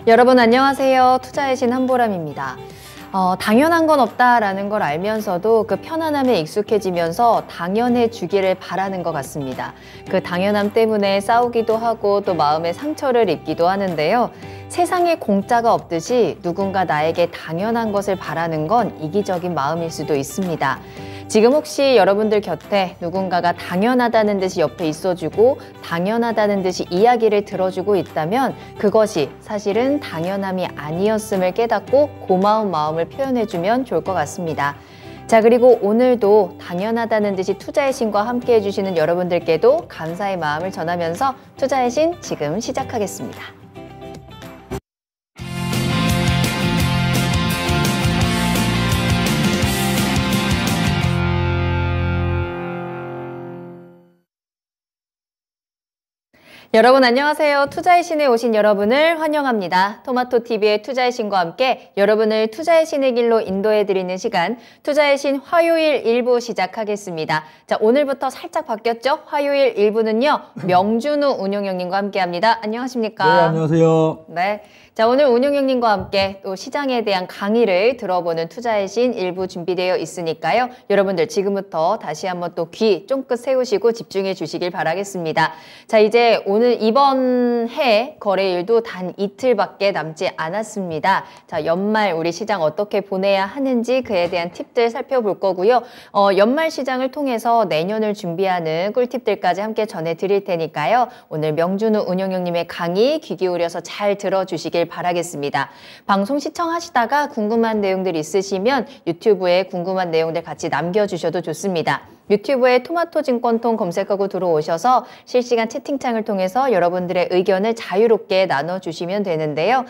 여러분 안녕하세요. 투자의 신 한보람입니다. 당연한 건 없다라는 걸 알면서도 그 편안함에 익숙해지면서 당연해주기를 바라는 것 같습니다. 그 당연함 때문에 싸우기도 하고 또 마음에 상처를 입기도 하는데요. 세상에 공짜가 없듯이 누군가 나에게 당연한 것을 바라는 건 이기적인 마음일 수도 있습니다. 지금 혹시 여러분들 곁에 누군가가 당연하다는 듯이 옆에 있어주고 당연하다는 듯이 이야기를 들어주고 있다면 그것이 사실은 당연함이 아니었음을 깨닫고 고마운 마음을 표현해주면 좋을 것 같습니다. 자, 그리고 오늘도 당연하다는 듯이 투자의 신과 함께 해주시는 여러분들께도 감사의 마음을 전하면서 투자의 신 지금 시작하겠습니다. 여러분 안녕하세요. 투자의 신에 오신 여러분을 환영합니다. 토마토TV의 투자의 신과 함께 여러분을 투자의 신의 길로 인도해드리는 시간 투자의 신 화요일 1부 시작하겠습니다. 자, 오늘부터 살짝 바뀌었죠? 화요일 1부는요. 명준우 운용형님과 함께합니다. 안녕하십니까? 네, 안녕하세요. 네. 자, 오늘 운용형님과 함께 또 시장에 대한 강의를 들어보는 투자의 신 일부 준비되어 있으니까요. 여러분들 지금부터 다시 한번 또 귀 쫑긋 세우시고 집중해 주시길 바라겠습니다. 자, 이제 오늘 이번 해 거래일도 단 이틀밖에 남지 않았습니다. 자, 연말 우리 시장 어떻게 보내야 하는지 그에 대한 팁들 살펴볼 거고요. 연말 시장을 통해서 내년을 준비하는 꿀팁들까지 함께 전해드릴 테니까요. 오늘 명준우 운용형님의 강의 귀 기울여서 잘 들어주시길 바라겠습니다. 방송 시청하시다가 궁금한 내용들 있으시면 유튜브에 궁금한 내용들 같이 남겨주셔도 좋습니다. 유튜브에 토마토증권통 검색하고 들어오셔서 실시간 채팅창을 통해서 여러분들의 의견을 자유롭게 나눠주시면 되는데요.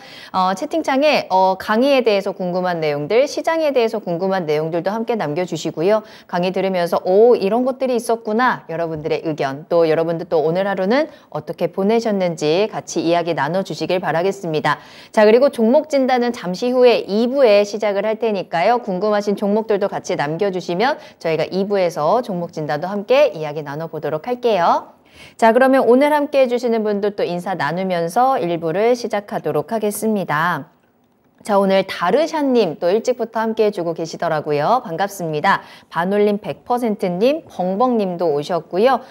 채팅창에 강의에 대해서 궁금한 내용들, 시장에 대해서 궁금한 내용들도 함께 남겨주시고요. 강의 들으면서 이런 것들이 있었구나. 여러분들의 의견, 또 여러분들 또 오늘 하루는 어떻게 보내셨는지 같이 이야기 나눠주시길 바라겠습니다. 자, 그리고 종목 진단은 잠시 후에 2부에 시작을 할 테니까요. 궁금하신 종목들도 같이 남겨주시면 저희가 2부에서 종목 진단도 함께 이야기 나눠보도록 할게요. 자, 그러면 오늘 함께 해주시는 분들 또 인사 나누면서 1부를 시작하도록 하겠습니다. 자, 오늘 다르샤님 또 일찍부터 함께 해주고 계시더라고요. 반갑습니다. 반올림 100%님, 벙벙님도 오셨고요.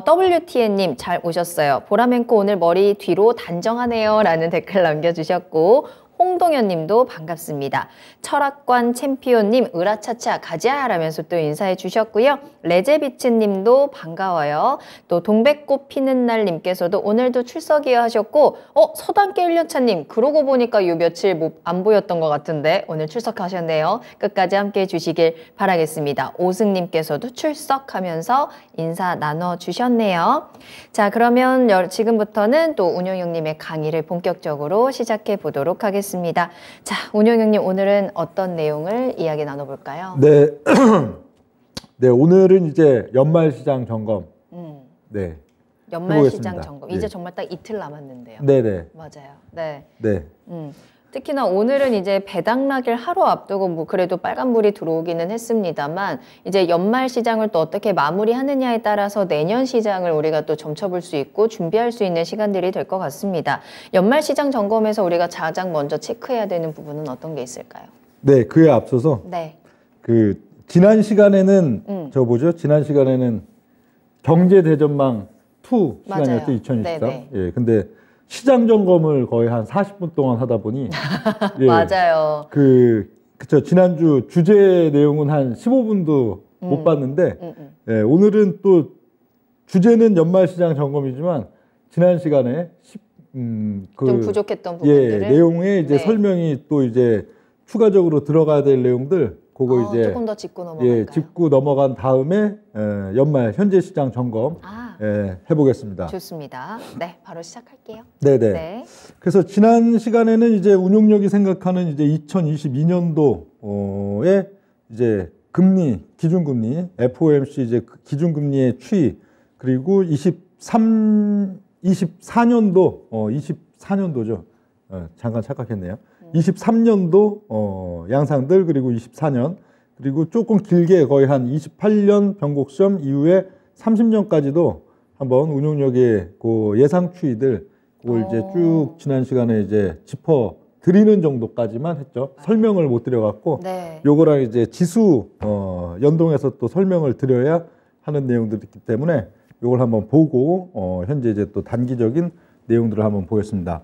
WTN님 잘 오셨어요. 보라맨코 오늘 머리 뒤로 단정하네요 라는 댓글 남겨주셨고, 홍동현 님도 반갑습니다. 철학관 챔피언님 으라차차 가자 라면서 또 인사해 주셨고요. 레제비츠 님도 반가워요. 또 동백꽃 피는 날 님께서도 오늘도 출석이요 하셨고 서당계 1년차 님 그러고 보니까 요 며칠 안 보였던 것 같은데 오늘 출석하셨네요. 끝까지 함께 해주시길 바라겠습니다. 오승 님께서도 출석하면서 인사 나눠주셨네요. 자, 그러면 지금부터는 또 운용형님의 강의를 본격적으로 시작해 보도록 하겠습니다. 자, 운용형님 오늘은 어떤 내용을 이야기 나눠볼까요? 네, 네, 오늘은 이제 연말시장 점검. 네, 연말시장 점검. 네. 이제 정말 딱 이틀 남았는데요. 네네. 맞아요. 네. 네. 특히나 오늘은 이제 배당락일 하루 앞두고 뭐 그래도 빨간불이 들어오기는 했습니다만 이제 연말 시장을 또 어떻게 마무리하느냐에 따라서 내년 시장을 우리가 또 점쳐볼 수 있고 준비할 수 있는 시간들이 될 것 같습니다. 연말 시장 점검에서 우리가 가장 먼저 체크해야 되는 부분은 어떤 게 있을까요? 네, 그에 앞서서 네. 지난 시간에는 지난 시간에는 경제대전망 2 시간이었죠. 2024. 네네. 예, 근데 시장 점검을 거의 한 40분 동안 하다 보니 예, 맞아요. 그쵸. 지난주 주제 내용은 한 15분도 못 봤는데 예, 오늘은 또 주제는 연말시장 점검이지만 지난 시간에 좀 부족했던 부분들을 내용에 이제 설명이 또 이제 추가적으로 들어가야 될 내용들 그거 이제 조금 더 짚고 넘어갈까요? 짚고 넘어간 다음에 연말 현재 시장 점검 해보겠습니다. 좋습니다. 네, 바로 시작할게요. 네네. 네. 그래서 지난 시간에는 이제 운용력이 생각하는 이제 2022년도에 이제 금리, 기준금리, FOMC 이제 기준금리의 추이 그리고 24년도, 24년도죠. 잠깐 착각했네요. 23년도 양상들 그리고 24년 그리고 조금 길게 거의 한 28년 변곡점 이후에 30년까지도 한번 운용력의 그 예상 추이들 그걸 이제 쭉 지난 시간에 이제 짚어 드리는 정도까지만 했죠. 설명을 못 드려갖고 네. 요거랑 이제 지수 연동해서 또 설명을 드려야 하는 내용들이 있기 때문에 요걸 한번 보고 현재 이제 또 단기적인 내용들을 한번 보겠습니다.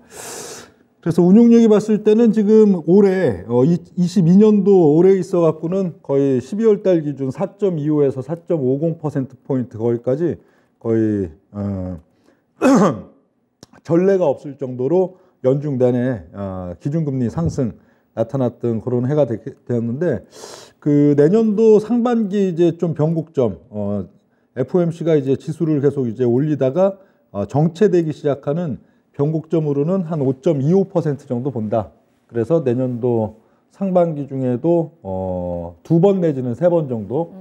그래서 운용력이 봤을 때는 지금 올해 22년도 올해 있어 갖고는 거의 12월 달 기준 4.25에서 4.50%포인트 거기까지 거의 전례가 없을 정도로 연중 내내 기준금리 상승 나타났던 그런 해가 되었는데 그 내년도 상반기 이제 좀 변곡점 FOMC가 이제 지수를 계속 이제 올리다가 정체되기 시작하는 변곡점으로는 한 5.25% 정도 본다. 그래서 내년도 상반기 중에도 2번 내지는 3번 정도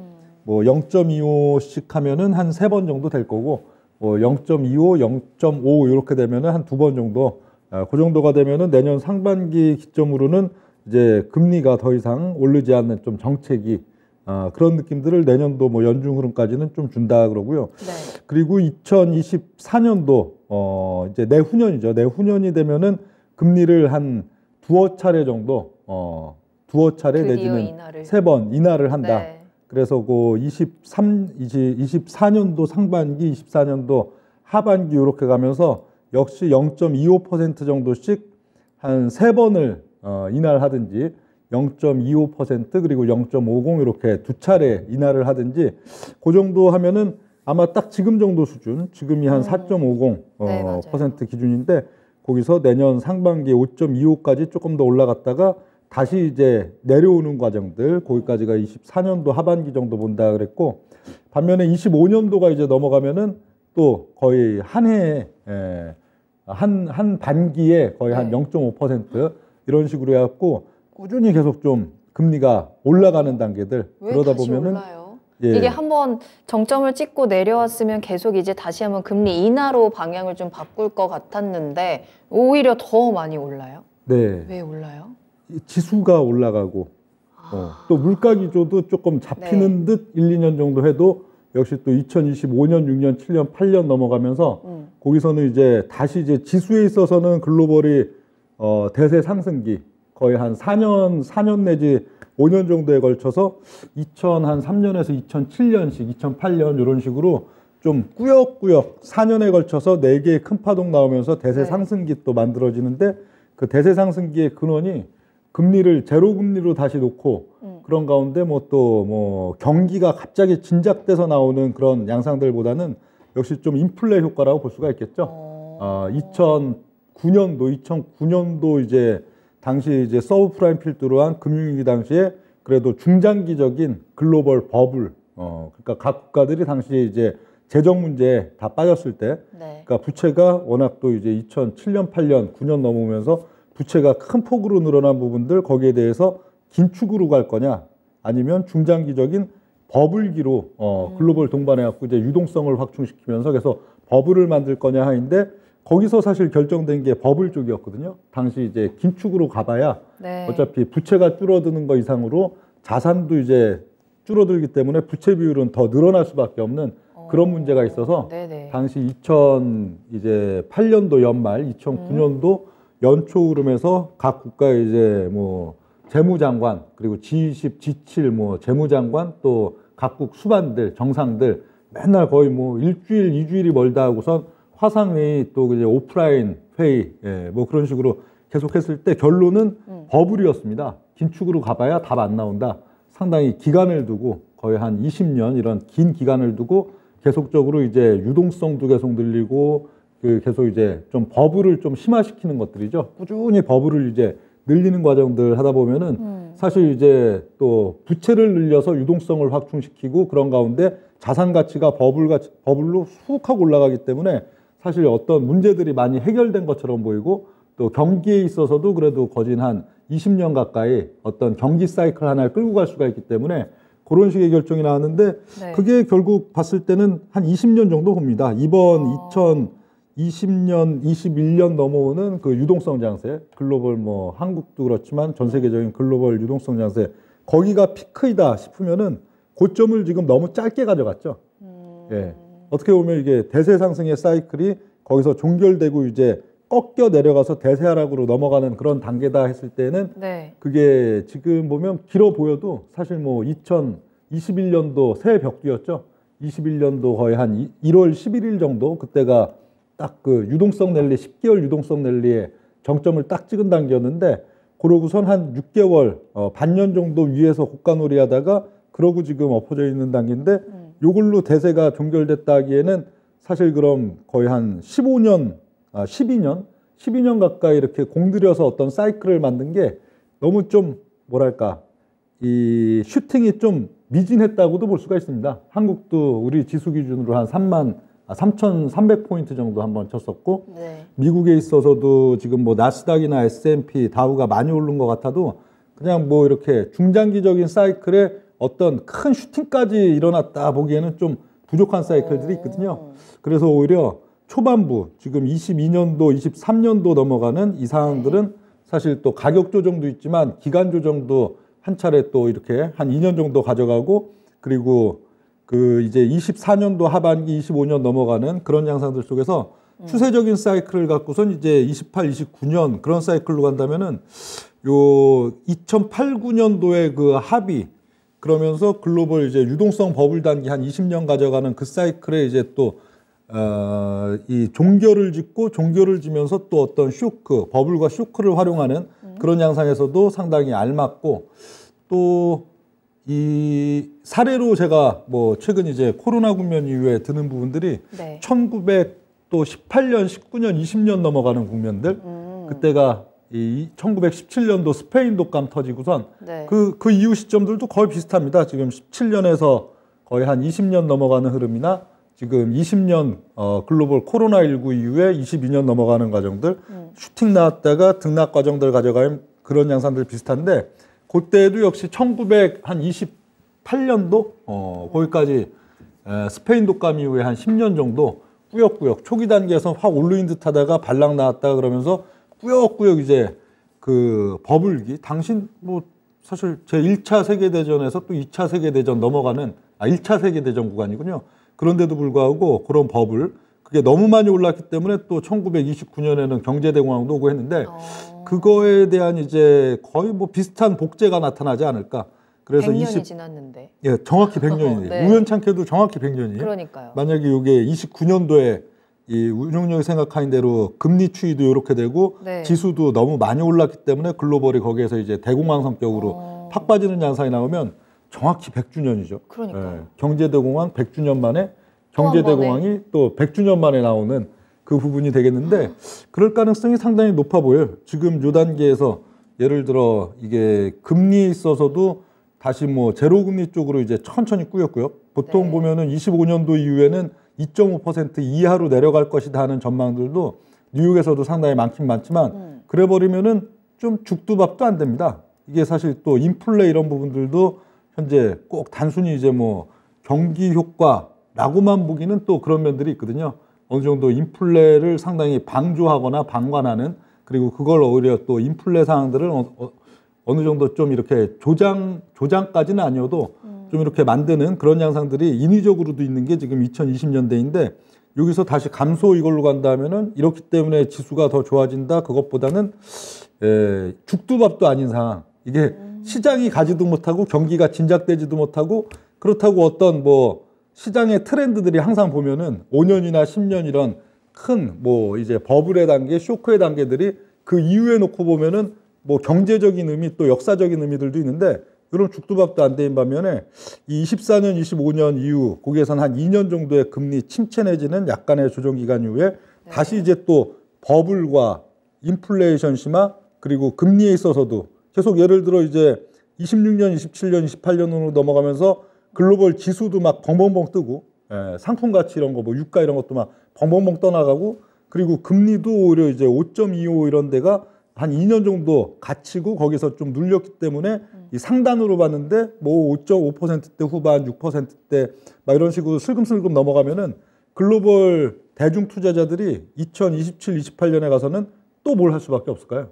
뭐 0.25씩 하면은 한 3번 정도 될 거고 뭐 0.25, 0.5 이렇게 되면은 한 2번 정도 그 정도가 되면은 내년 상반기 기점으로는 이제 금리가 더 이상 오르지 않는 좀 정체기 그런 느낌들을 내년도 뭐 연중 흐름까지는 좀 준다 그러고요. 네. 그리고 2024년도 이제 내후년이죠. 내후년이 되면은 금리를 한 두어 차례 정도 두어 차례 내지는 인하를. 3번 인하를 한다. 네. 그래서 그 24년도 상반기, 24년도 하반기 이렇게 가면서 역시 0.25% 정도씩 한 3번을 인하를 하든지 0.25% 그리고 0.50 이렇게 두 차례 인하를 하든지 그 정도 하면은 아마 딱 지금 정도 수준, 지금이 한 4.50% 네, 퍼센트 기준인데 거기서 내년 상반기 5.25까지 조금 더 올라갔다가 다시 이제 내려오는 과정들 거기까지가 24년도 하반기 정도 본다 그랬고 반면에 25년도가 이제 넘어가면은 또 거의 한 해에 한 반기에 거의 한 0.5% 이런 식으로 해갖고 꾸준히 계속 좀 금리가 올라가는 단계들 왜 그러다 다시 보면은 올라요? 예. 이게 한번 정점을 찍고 내려왔으면 계속 이제 다시 한번 금리 인하로 방향을 좀 바꿀 것 같았는데 오히려 더 많이 올라요? 네. 왜 올라요? 지수가 올라가고 또 물가 기조도 조금 잡히는 듯 1, 2년 정도 해도 역시 또 2025년, 6년, 7년, 8년 넘어가면서 거기서는 이제 다시 이제 지수에 있어서는 글로벌이 대세 상승기 거의 한 4년 내지 5년 정도에 걸쳐서 2003년에서 2007년씩, 2008년 이런 식으로 좀 꾸역꾸역 4년에 걸쳐서 4개의 큰 파동 나오면서 대세 상승기 또 만들어지는데 그 대세 상승기의 근원이 금리를 제로 금리로 다시 놓고 그런 가운데 뭐 또 뭐 경기가 갑자기 진작돼서 나오는 그런 양상들보다는 역시 좀 인플레 효과라고 볼 수가 있겠죠. 2009년도 이제 당시 이제 서브프라임 필두로 한 금융위기 당시에 그래도 중장기적인 글로벌 버블, 그러니까 각 국가들이 당시에 이제 재정 문제에 다 빠졌을 때, 그러니까 부채가 워낙 또 이제 2007년, 8년, 9년 넘어오면서 부채가 큰 폭으로 늘어난 부분들 거기에 대해서 긴축으로 갈 거냐, 아니면 중장기적인 버블기로 글로벌 동반해 갖고 이제 유동성을 확충시키면서 그래서 버블을 만들 거냐 하인데. 거기서 사실 결정된 게 버블 쪽이었거든요. 당시 이제 긴축으로 가봐야 어차피 부채가 줄어드는 거 이상으로 자산도 이제 줄어들기 때문에 부채 비율은 더 늘어날 수밖에 없는 그런 문제가 있어서 당시 2008년도 연말, 2009년도 연초 흐름에서 각 국가의 이제 뭐 재무장관 그리고 G20, G7 뭐 재무장관 또 각국 수반들 정상들 맨날 거의 뭐 일주일, 2주일이 멀다 하고선 화상회의 또 이제 오프라인 회의 뭐 그런 식으로 계속했을 때 결론은 버블이었습니다. 긴축으로 가봐야 답 안 나온다. 상당히 기간을 두고 거의 한 20년 이런 긴 기간을 두고 계속적으로 이제 유동성도 계속 늘리고 계속 이제 좀 버블을 좀 심화시키는 것들이죠. 꾸준히 버블을 이제 늘리는 과정들 하다 보면은 사실 이제 또 부채를 늘려서 유동성을 확충시키고 그런 가운데 자산 가치가 버블로 훅 하고 올라가기 때문에 사실 어떤 문제들이 많이 해결된 것처럼 보이고 또 경기에 있어서도 그래도 거진 한 20년 가까이 어떤 경기 사이클 하나를 끌고 갈 수가 있기 때문에 그런 식의 결정이 나왔는데 그게 결국 봤을 때는 한 20년 정도 봅니다. 이번 2020년, 21년 넘어오는 그 유동성 장세, 글로벌 뭐 한국도 그렇지만 전 세계적인 글로벌 유동성 장세 거기가 피크이다 싶으면은 고점을 지금 너무 짧게 가져갔죠. 예. 어떻게 보면 이게 대세 상승의 사이클이 거기서 종결되고 이제 꺾여 내려가서 대세하락으로 넘어가는 그런 단계다 했을 때는 네. 그게 지금 보면 길어 보여도 사실 뭐 2021년도 새해 벽두였죠. 21년도 거의 한 1월 11일 정도 그때가 딱 그 유동성 랠리 10개월 유동성 랠리에 정점을 딱 찍은 단계였는데 그러고선 한 6개월 반년 정도 위에서 고가놀이 하다가 그러고 지금 엎어져 있는 단계인데 요걸로 대세가 종결됐다 하기에는 사실 그럼 거의 한 12년 가까이 이렇게 공들여서 어떤 사이클을 만든 게 너무 좀 뭐랄까 이 슈팅이 좀 미진했다고도 볼 수가 있습니다. 한국도 우리 지수 기준으로 한 3,300포인트 정도 한번 쳤었고 네. 미국에 있어서도 지금 뭐 나스닥이나 S&P 다우가 많이 오른 것 같아도 그냥 뭐 이렇게 중장기적인 사이클에 어떤 큰 슈팅까지 일어났다 보기에는 좀 부족한 사이클들이 있거든요. 그래서 오히려 초반부 지금 22년도, 23년도 넘어가는 이 상황들은 사실 또 가격 조정도 있지만 기간 조정도 한 차례 또 이렇게 한 2년 정도 가져가고 그리고 그 이제 24년도 하반기 25년 넘어가는 그런 양상들 속에서 추세적인 사이클을 갖고선 이제 28, 29년 그런 사이클로 간다면은 요 2008, 9년도에 그 합의 그러면서 글로벌 이제 유동성 버블 단기 한 20년 가져가는 그 사이클에 이제 또 이 종결을 짓고 종결을 지면서 또 어떤 쇼크, 버블과 쇼크를 활용하는 그런 양상에서도 상당히 알맞고 또 이 사례로 제가 뭐 최근 이제 코로나 국면 이후에 드는 부분들이 네. 1918년, 19년, 20년 넘어가는 국면들 그때가 이 1917년도 스페인 독감 터지고선 네. 그 이후 시점들도 거의 비슷합니다. 지금 17년에서 거의 한 20년 넘어가는 흐름이나 지금 20년 글로벌 코로나19 이후에 22년 넘어가는 과정들 슈팅 나왔다가 등락 과정들 가져가는 그런 양상들 비슷한데 그때도 역시 1928년도 거기까지 스페인 독감 이후에 한 10년 정도 꾸역꾸역 초기 단계에서 확 올르인 듯 하다가 발락 나왔다 그러면서 꾸역꾸역 이제 그 버블기 당신 뭐 사실 제 1차 세계대전에서 또 2차 세계대전 넘어가는 1차 세계대전 구간이군요. 그런데도 불구하고 그런 버블 그게 너무 많이 올랐기 때문에 또 1929년에는 경제대공황도 오고 했는데 그거에 대한 이제 거의 뭐 비슷한 복제가 나타나지 않을까. 그래서 100년이 지났는데. 예, 정확히 100년이에요. 네. 우연찮게도 정확히 100년이에요. 그러니까요. 만약에 이게 29년도에 이 운용력이 생각하는 대로 금리 추이도 이렇게 되고 네. 지수도 너무 많이 올랐기 때문에 글로벌이 거기에서 이제 대공황 성격으로 팍 빠지는 양상이 나오면 정확히 100주년이죠. 그러니까요. 예, 경제대공황 100주년 만에 또 경제대공황이 또 100주년 만에 나오는 그 부분이 되겠는데 그럴 가능성이 상당히 높아 보여요. 지금 요 단계에서 예를 들어 이게 금리에 있어서도 다시 뭐 제로금리 쪽으로 이제 천천히 꾸역꾸역 보통 네. 보면은 25년도 이후에는 2.5% 이하로 내려갈 것이다 하는 전망들도 뉴욕에서도 상당히 많긴 많지만 그래 버리면은 좀 죽도 밥도 안 됩니다. 이게 사실 또 인플레 이런 부분들도 현재 꼭 단순히 이제 뭐 경기 효과라고만 보기는 또 그런 면들이 있거든요. 어느 정도 인플레를 상당히 방조하거나 방관하는 그리고 그걸 오히려 또 인플레 상황들을 어느 정도 좀 이렇게 조장까지는 아니어도 좀 이렇게 만드는 그런 양상들이 인위적으로도 있는 게 지금 2020년대인데 여기서 다시 감소 이걸로 간다면은 이렇기 때문에 지수가 더 좋아진다 그것보다는 죽도 밥도 아닌 상황. 이게 시장이 가지도 못하고 경기가 진작되지도 못하고 그렇다고 어떤 뭐 시장의 트렌드들이 항상 보면은 5년이나 10년 이런 큰 뭐 이제 버블의 단계, 쇼크의 단계들이 그 이후에 놓고 보면은 뭐 경제적인 의미 또 역사적인 의미들도 있는데 이런 죽도밥도 안 되는 반면에 이 24년, 25년 이후 거기에선 한 2년 정도의 금리 침체 내지는 약간의 조정 기간 이후에 다시 이제 또 버블과 인플레이션 심화 그리고 금리에 있어서도 계속 예를 들어 이제 26년, 27년, 28년으로 넘어가면서 글로벌 지수도 막 벙벙벙 뜨고 상품 가치 이런 거 뭐 유가 이런 것도 막 벙벙벙 떠나가고 그리고 금리도 오히려 이제 5.25 이런 데가 한 2년 정도 갇히고 거기서 좀 눌렸기 때문에 이 상단으로 봤는데 뭐 5.5%대 후반 6%대 막 이런 식으로 슬금슬금 넘어가면은 글로벌 대중 투자자들이 2027, 28년에 가서는 또 뭘 할 수밖에 없을까요?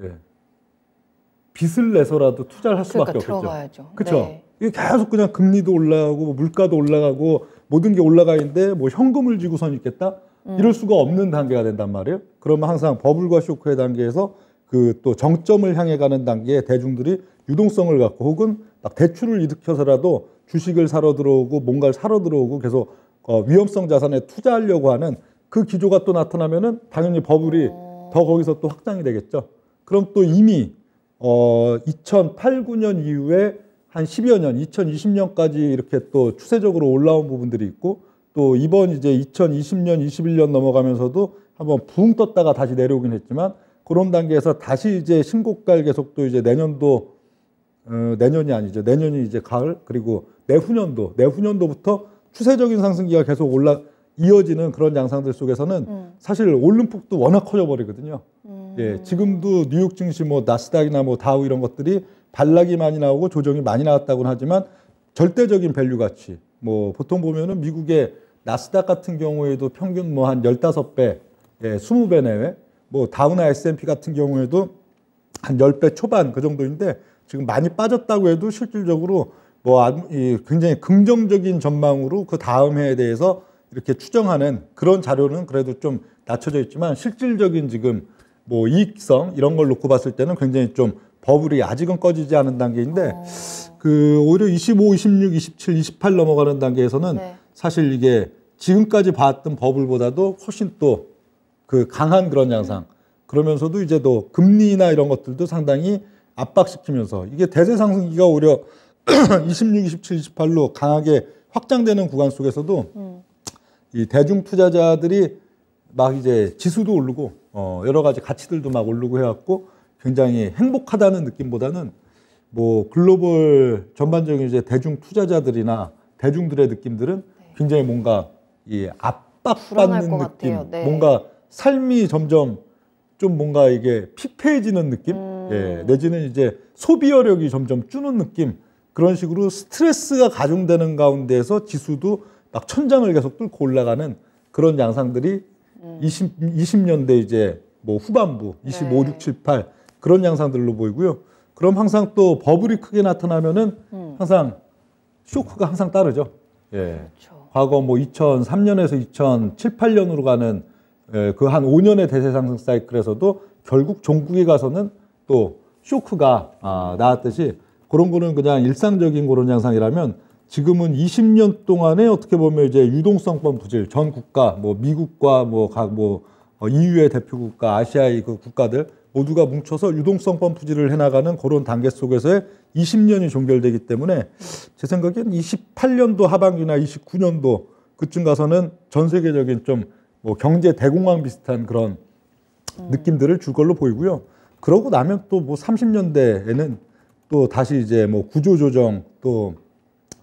예. 빚을 내서라도 투자를 할 수밖에 없겠죠. 들어가야죠. 그렇죠. 네. 이게 계속 그냥 금리도 올라가고 물가도 올라가고 모든 게 올라가 있는데 뭐 현금을 쥐고선 있겠다? 이럴 수가 없는 단계가 된단 말이에요. 그러면 항상 버블과 쇼크의 단계에서 그 또 정점을 향해 가는 단계에 대중들이 유동성을 갖고 혹은 막 대출을 일으켜서라도 주식을 사러 들어오고 뭔가를 사러 들어오고 계속 위험성 자산에 투자하려고 하는 그 기조가 또 나타나면은 당연히 버블이 더 거기서 또 확장이 되겠죠. 그럼 또 이미 2008, 9년 이후에 한 10여 년, 2020년까지 이렇게 또 추세적으로 올라온 부분들이 있고 또 이번 이제 2020년, 21년 넘어가면서도 한번 붕 떴다가 다시 내려오긴 했지만 그런 단계에서 다시 이제 신고가를 계속 또 이제 내년도 내년이 아니죠. 내년이 이제 가을 그리고 내후년도부터 추세적인 상승기가 계속 이어지는 그런 양상들 속에서는 사실 오름폭도 워낙 커져 버리거든요. 예, 지금도 뉴욕 증시 뭐 나스닥이나 뭐 다우 이런 것들이 반락이 많이 나오고 조정이 많이 나왔다고는 하지만 절대적인 밸류 가치 뭐 보통 보면은 미국의 나스닥 같은 경우에도 평균 뭐 한 15배, 예, 20배 내외, 뭐 다우나 S&P 같은 경우에도 한 10배 초반 그 정도인데 지금 많이 빠졌다고 해도 실질적으로 뭐 굉장히 긍정적인 전망으로 그 다음 해에 대해서 이렇게 추정하는 그런 자료는 그래도 좀 낮춰져 있지만 실질적인 지금 뭐 이익성 이런 걸 놓고 봤을 때는 굉장히 좀 버블이 아직은 꺼지지 않은 단계인데 그 오히려 25, 26, 27, 28 넘어가는 단계에서는 네. 사실 이게 지금까지 봤던 버블보다도 훨씬 또 그 강한 그런 양상 그러면서도 이제 또 금리나 이런 것들도 상당히 압박시키면서 이게 대세 상승기가 오히려 26, 27, 28로 강하게 확장되는 구간 속에서도 이 대중 투자자들이 막 이제 지수도 오르고 여러 가지 가치들도 막 오르고 해갖고 굉장히 행복하다는 느낌보다는 뭐 글로벌 전반적인 이제 대중 투자자들이나 대중들의 느낌들은 굉장히 뭔가 이 압박받는 느낌, 같아요. 네. 뭔가 삶이 점점 좀 뭔가 이게 피폐해지는 느낌, 예, 내지는 이제 소비여력이 점점 주는 느낌 그런 식으로 스트레스가 가중되는 가운데에서 지수도 막 천장을 계속 뚫고 올라가는 그런 양상들이 20년대 이제 뭐 후반부 25, 네. 6, 7, 8 그런 양상들로 보이고요. 그럼 항상 또 버블이 크게 나타나면은 항상 쇼크가 항상 따르죠. 예. 그렇죠. 과거 뭐 2003년에서 2007, 8년으로 가는 그 한 5년의 대세 상승 사이클에서도 결국 종국에 가서는 또 쇼크가 나왔듯이 그런 거는 그냥 일상적인 그런 양상이라면 지금은 20년 동안에 어떻게 보면 이제 유동성권 부질 전 국가 뭐 미국과 뭐 각 뭐 EU의 대표 국가 아시아의 그 국가들 모두가 뭉쳐서 유동성권 부질을 해나가는 그런 단계 속에서의 20년이 종결되기 때문에 제 생각엔 28년도 하반기나 29년도 그쯤 가서는 전 세계적인 좀 뭐 경제 대공황 비슷한 그런 느낌들을 줄 걸로 보이고요. 그러고 나면 또 뭐 30년대에는 또 다시 이제 뭐 구조조정 또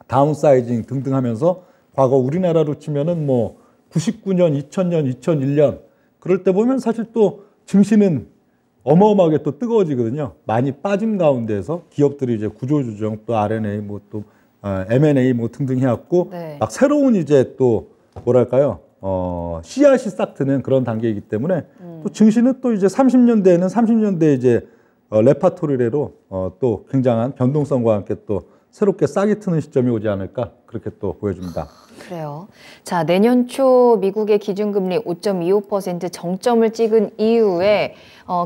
다운사이징 등등 하면서 과거 우리나라로 치면은 뭐 99년, 2000년, 2001년 그럴 때 보면 사실 또 증시는 어마어마하게 또 뜨거워지거든요. 많이 빠진 가운데에서 기업들이 이제 구조조정 또 R&A 뭐 또 M&A 뭐 등등 해왔고 네. 막 새로운 이제 또 뭐랄까요? 씨앗이 싹 트는 그런 단계이기 때문에 또 증시는 또 이제 30년대에는 30년대 이제 레파토리로 또 굉장한 변동성과 함께 또 새롭게 싹이 트는 시점이 오지 않을까 그렇게 또 보여집니다. 그래요. 자, 내년 초 미국의 기준금리 5.25% 정점을 찍은 이후에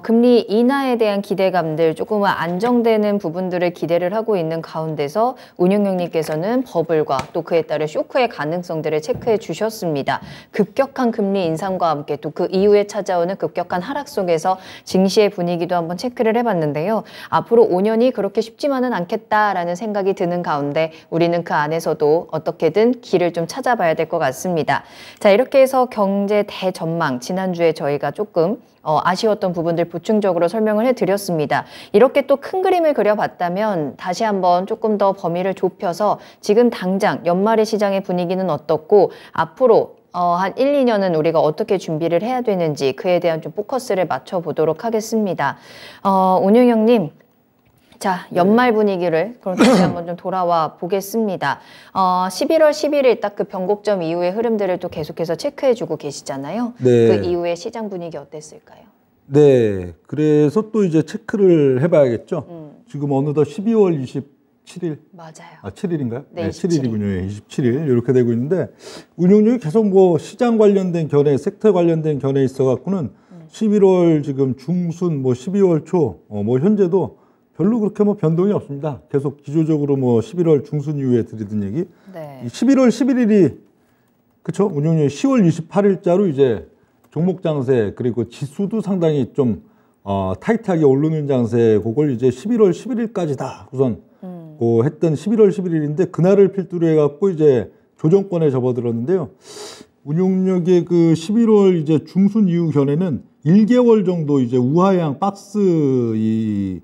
금리 인하에 대한 기대감들 조금은 안정되는 부분들을 기대를 하고 있는 가운데서 운용형님께서는 버블과 또 그에 따른 쇼크의 가능성들을 체크해 주셨습니다. 급격한 금리 인상과 함께 또 그 이후에 찾아오는 급격한 하락 속에서 증시의 분위기도 한번 체크를 해봤는데요. 앞으로 5년이 그렇게 쉽지만은 않겠다라는 생각이 드는 가운데 우리는 그 안에서도 어떻게든 길을 좀 찾아봐야 될 것 같습니다. 자, 이렇게 해서 경제 대전망 지난주에 저희가 조금 아쉬웠던 부분들 보충적으로 설명을 해드렸습니다. 이렇게 또 큰 그림을 그려봤다면 다시 한번 조금 더 범위를 좁혀서 지금 당장 연말의 시장의 분위기는 어떻고 앞으로 한 1, 2년은 우리가 어떻게 준비를 해야 되는지 그에 대한 좀 포커스를 맞춰보도록 하겠습니다. 운용형님. 자, 연말 분위기를 그럼 다시 한번 좀 돌아와 보겠습니다. 11월 11일 딱 그 변곡점 이후의 흐름들을 또 계속해서 체크해주고 계시잖아요. 네. 그 이후에 시장 분위기 어땠을까요? 네. 그래서 또 이제 체크를 해봐야겠죠. 지금 어느덧 12월 27일. 맞아요. 아, 7일인가요? 네, 7일이군요. 27일 이렇게 되고 있는데 운용률이 계속 뭐 시장 관련된 견해, 섹터 관련된 견해에 있어 갖고는 11월 지금 중순 뭐 12월 초 뭐 현재도 별로 그렇게 뭐 변동이 없습니다. 계속 기조적으로 뭐 11월 중순 이후에 드리던 얘기. 네. 11월 11일이 그렇죠? 운용률 10월 28일자로 이제 종목 장세 그리고 지수도 상당히 좀 타이트하게 오르는 장세 그걸 이제 11월 11일까지다 우선 했던 11월 11일인데 그날을 필두로 해갖고 이제 조정권에 접어들었는데요. 운용력의 그 11월 이제 중순 이후 견해는 1개월 정도 이제 우하향 박스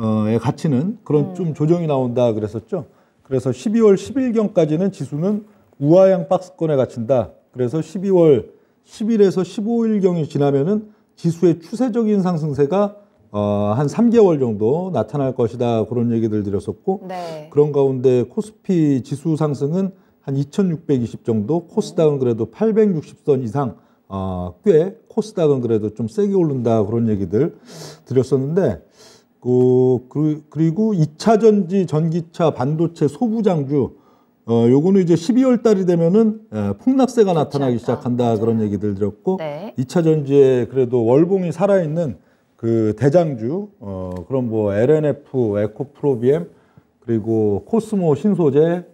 에 갇히는 그런 좀 조정이 나온다 그랬었죠. 그래서 12월 10일경까지는 지수는 우하향 박스권에 갇힌다. 그래서 12월 10일에서 15일경이 지나면은 지수의 추세적인 상승세가 한 3개월 정도 나타날 것이다. 그런 얘기들 드렸었고 네. 그런 가운데 코스피 지수 상승은 한 2620 정도, 코스닥은 그래도 860선 이상 꽤 코스닥은 그래도 좀 세게 오른다. 그런 얘기들 드렸었는데 그리고 2차 전지, 전기차, 반도체, 소부장주 요거는 이제 12월 달이 되면은 폭락세가 나타나기 시작한다. 맞아요. 그런 얘기들 드렸고 네. 2차 전지에 그래도 월봉이 살아있는 그 대장주 그럼 뭐 LNF, 에코프로비엠 그리고 코스모 신소재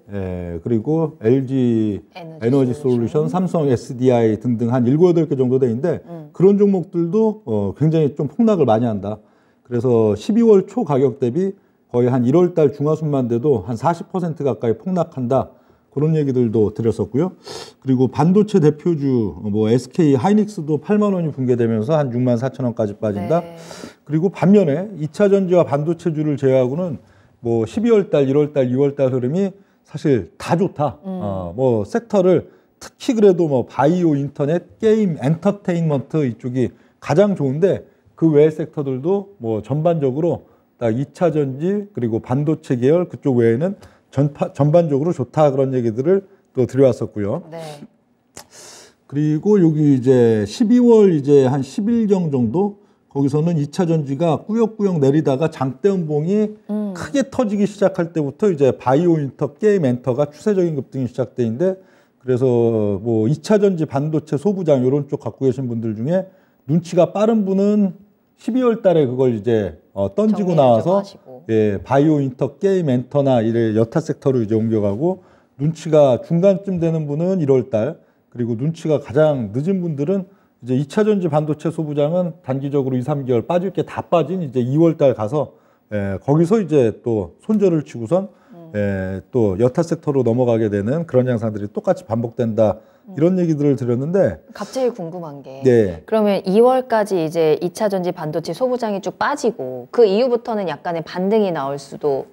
그리고 LG 에너지 솔루션, 삼성 SDI 등등 한 7, 8개 정도 돼 있는데 그런 종목들도 굉장히 좀 폭락을 많이 한다. 그래서 12월 초 가격 대비 거의 한 1월 달 중하순만 돼도 한 40% 가까이 폭락한다. 그런 얘기들도 드렸었고요. 그리고 반도체 대표주 뭐 SK 하이닉스도 8만 원이 붕괴되면서 한 6만 4천 원까지 빠진다. 네. 그리고 반면에 2차 전지와 반도체주를 제외하고는 뭐 12월 달, 1월 달, 2월 달 흐름이 사실 다 좋다. 뭐 섹터를 특히 그래도 뭐 바이오, 인터넷, 게임, 엔터테인먼트 이쪽이 가장 좋은데 그 외의 섹터들도 뭐 전반적으로 딱 2차 전지 그리고 반도체 계열 그쪽 외에는 전반적으로 좋다 그런 얘기들을 또 드려왔었고요. 네. 그리고 여기 이제 12월 이제 한 10일경 정도 거기서는 2차 전지가 꾸역꾸역 내리다가 장대 음봉이 크게 터지기 시작할 때부터 이제 바이오 인터, 게임 엔터가 추세적인 급등이 시작돼 있는데 그래서 뭐 2차 전지, 반도체, 소부장 이런 쪽 갖고 계신 분들 중에 눈치가 빠른 분은 12월 달에 그걸 이제 던지고 나와서 바이오 인터, 게임 엔터나 이래 여타 섹터로 이제 옮겨가고 눈치가 중간쯤 되는 분은 1월 달 그리고 눈치가 가장 늦은 분들은 이제 2차 전지 반도체 소부장은 단기적으로 2, 3개월 빠질 게 다 빠진 이제 2월 달 가서 거기서 이제 또 손절을 치고선 또 여타 섹터로 넘어가게 되는 그런 양상들이 똑같이 반복된다. 이런 얘기들을 드렸는데 갑자기 궁금한 게 네. 그러면 2월까지 이제 2차 전지 반도체 소부장이 쭉 빠지고 그 이후부터는 약간의 반등이 나올 수도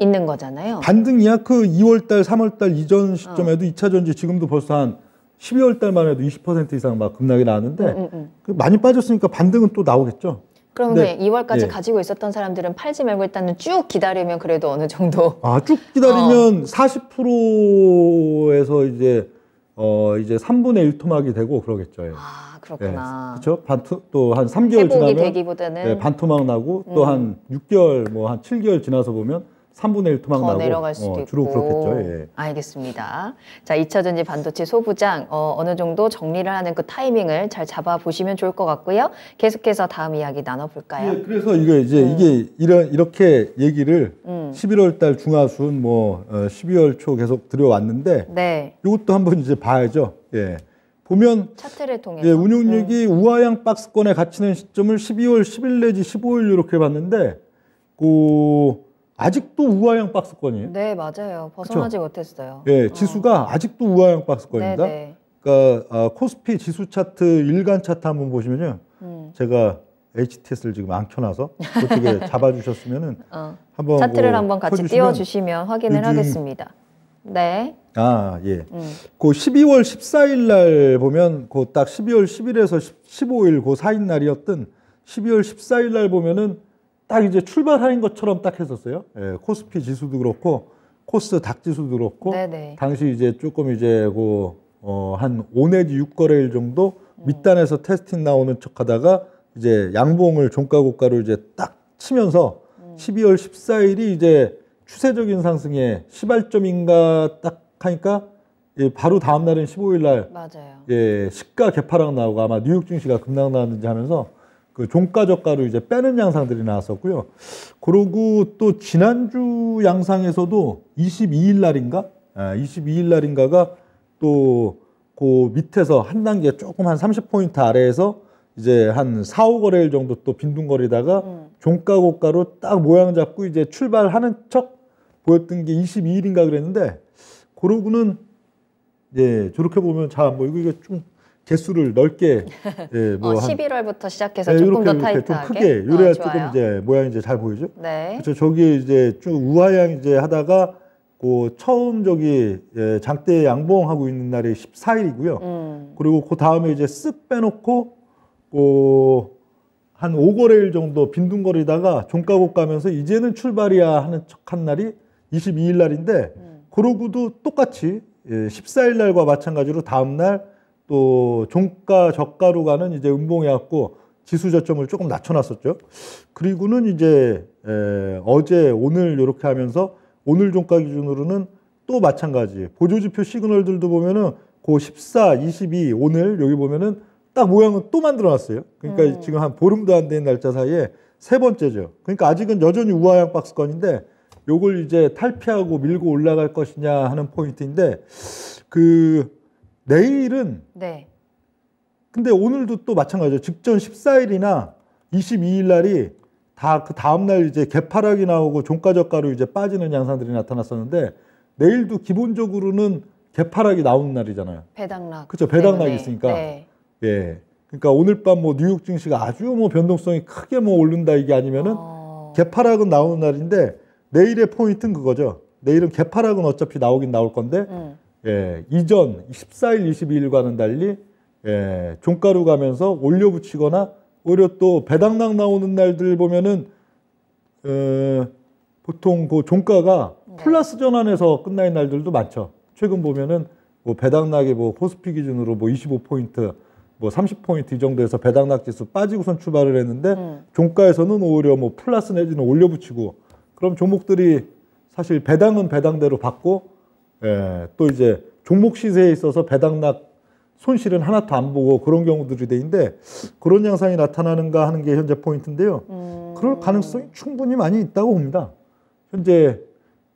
있는 거잖아요. 반등이야. 그 2월 달, 3월 달 이전 시점에도 2차 전지 지금도 벌써 한 12월 달만 해도 20% 이상 막 급락이 나왔는데 많이 빠졌으니까 반등은 또 나오겠죠. 그러면 네. 2월까지 가지고 있었던 사람들은 팔지 말고 일단은 쭉 기다리면 그래도 어느 정도 쭉 기다리면 40%에서 이제 3분의 1 토막이 되고 그러겠죠. 예. 그렇구나. 그렇죠. 또 한 3개월 회복이 지나면 되기보다는 반토막 나고 또 한 6개월 뭐 한 7개월 지나서 보면 3분의 1 토막 더 나고 내려갈 수도 주로 있고. 그렇겠죠. 예. 알겠습니다. 자, 2차 전지 반도체 소부장 어느 정도 정리를 하는 그 타이밍을 잘 잡아보시면 좋을 것 같고요. 계속해서 다음 이야기 나눠볼까요? 예, 그래서 이게 이렇게 얘기를 11월 달 중하순 12월 초 계속 들여왔는데 네. 이것도 한번 이제 봐야죠. 예. 보면 차트를 통해서 운용력이 우하향 박스권에 갇히는 시점을 12월 10일 내지 15일 이렇게 봤는데 아직도 우하향 박스권이에요. 네, 맞아요. 벗어나지 못했어요. 예, 지수가 아직도 우하향 박스권입니다. 네네. 그러니까 코스피 지수 차트 일간 차트 한번 보시면요. 제가 HTS를 지금 안 켜놔서 그쪽에 잡아주셨으면은 한번 차트를 한번 같이 펴주시면 띄워주시면 확인을 하겠습니다. 네. 예. 그 12월 14일 날 보면 그 딱 12월 10일에서 15일 그 4일 날이었던 12월 14일 날 보면은 딱 이제 출발하는 것처럼 딱 했었어요. 예, 코스피 지수도 그렇고 코스닥 지수도 그렇고 네네. 당시 이제 조금 이제 한 5 내지 6거래일 정도 밑단에서 테스팅 나오는 척하다가 이제 양봉을 종가 고가로 이제 딱 치면서 12월 14일이 이제 추세적인 상승에 시발점인가 딱 하니까 예, 바로 다음 날은 15일 날 맞아요. 예, 시가 개파락 나오고 아마 뉴욕 증시가 급락 나왔는지 하면서 그 종가 저가로 이제 빼는 양상들이 나왔었고요. 그러고 또 지난주 양상에서도 22일 날인가? 22일 날인가가 또 그 밑에서 한 단계 조금 한 30포인트 아래에서 이제 한 4, 5거래일 정도 또 빈둥거리다가 종가 고가로 딱 모양 잡고 이제 출발하는 척 보였던 게 22일인가 그랬는데 그러고는 예, 저렇게 보면 잘 안 보이고 이게 좀 개수를 넓게 예, 뭐 11월부터 시작해서 예, 조금 더 이렇게 좀 타이트하게. 크게 요래야 좋아요. 조금 이제 모양이 이제 잘 보이죠. 네. 그렇죠. 저기 이제 쭉 우하향 이제 하다가 그 처음 저기 예, 장대 양봉하고 있는 날이 14일이고요. 그리고 그 다음에 이제 쓱 빼놓고 한 5거래일 정도 빈둥거리다가 종가고 가면서 이제는 출발이야 하는 척한 날이 22일 날인데 그러고도 똑같이 예, 14일 날과 마찬가지로 다음 날 또 종가 저가로 가는 이제 음봉해갖고 지수 저점을 조금 낮춰놨었죠. 그리고는 이제 어제 오늘 이렇게 하면서 오늘 종가 기준으로는 또 마찬가지 보조지표 시그널들도 보면은 그 14, 22 오늘 여기 보면은 딱 모양은 또 만들어놨어요. 그러니까 지금 한 보름도 안 된 날짜 사이에 세 번째죠. 그러니까 아직은 여전히 우하향 박스권인데 요걸 이제 탈피하고 밀고 올라갈 것이냐 하는 포인트인데 그 내일은 네. 근데 오늘도 또 마찬가지죠. 직전 14일이나 22일 날이 다 그 다음 날 이제 개파락이 나오고 종가 저가로 이제 빠지는 양상들이 나타났었는데 내일도 기본적으로는 개파락이 나오는 날이잖아요. 배당락. 그렇죠. 배당락이 때문에. 있으니까. 네. 예. 그러니까 오늘 밤 뭐 뉴욕 증시가 아주 뭐 변동성이 크게 뭐 오른다 이게 아니면은 개파락은 나오는 날인데 내일의 포인트는 그거죠. 내일은 개파락은 어차피 나오긴 나올 건데 예, 이전 14일, 22일과는 달리 예, 종가로 가면서 올려붙이거나 오히려 또 배당락 나오는 날들 보면은 보통 그 종가가 플러스 전환해서 끝나는 날들도 많죠. 최근 보면은 뭐 배당락이 뭐 코스피 기준으로 뭐 25포인트, 뭐 30포인트 이 정도에서 배당락 지수 빠지고선 출발을 했는데 종가에서는 오히려 뭐 플러스 내지는 올려붙이고 그럼 종목들이 사실 배당은 배당대로 받고 예, 또 이제 종목 시세에 있어서 배당락 손실은 하나도 안 보고 그런 경우들이 되는데 그런 양상이 나타나는가 하는 게 현재 포인트인데요. 그럴 가능성이 충분히 많이 있다고 봅니다. 현재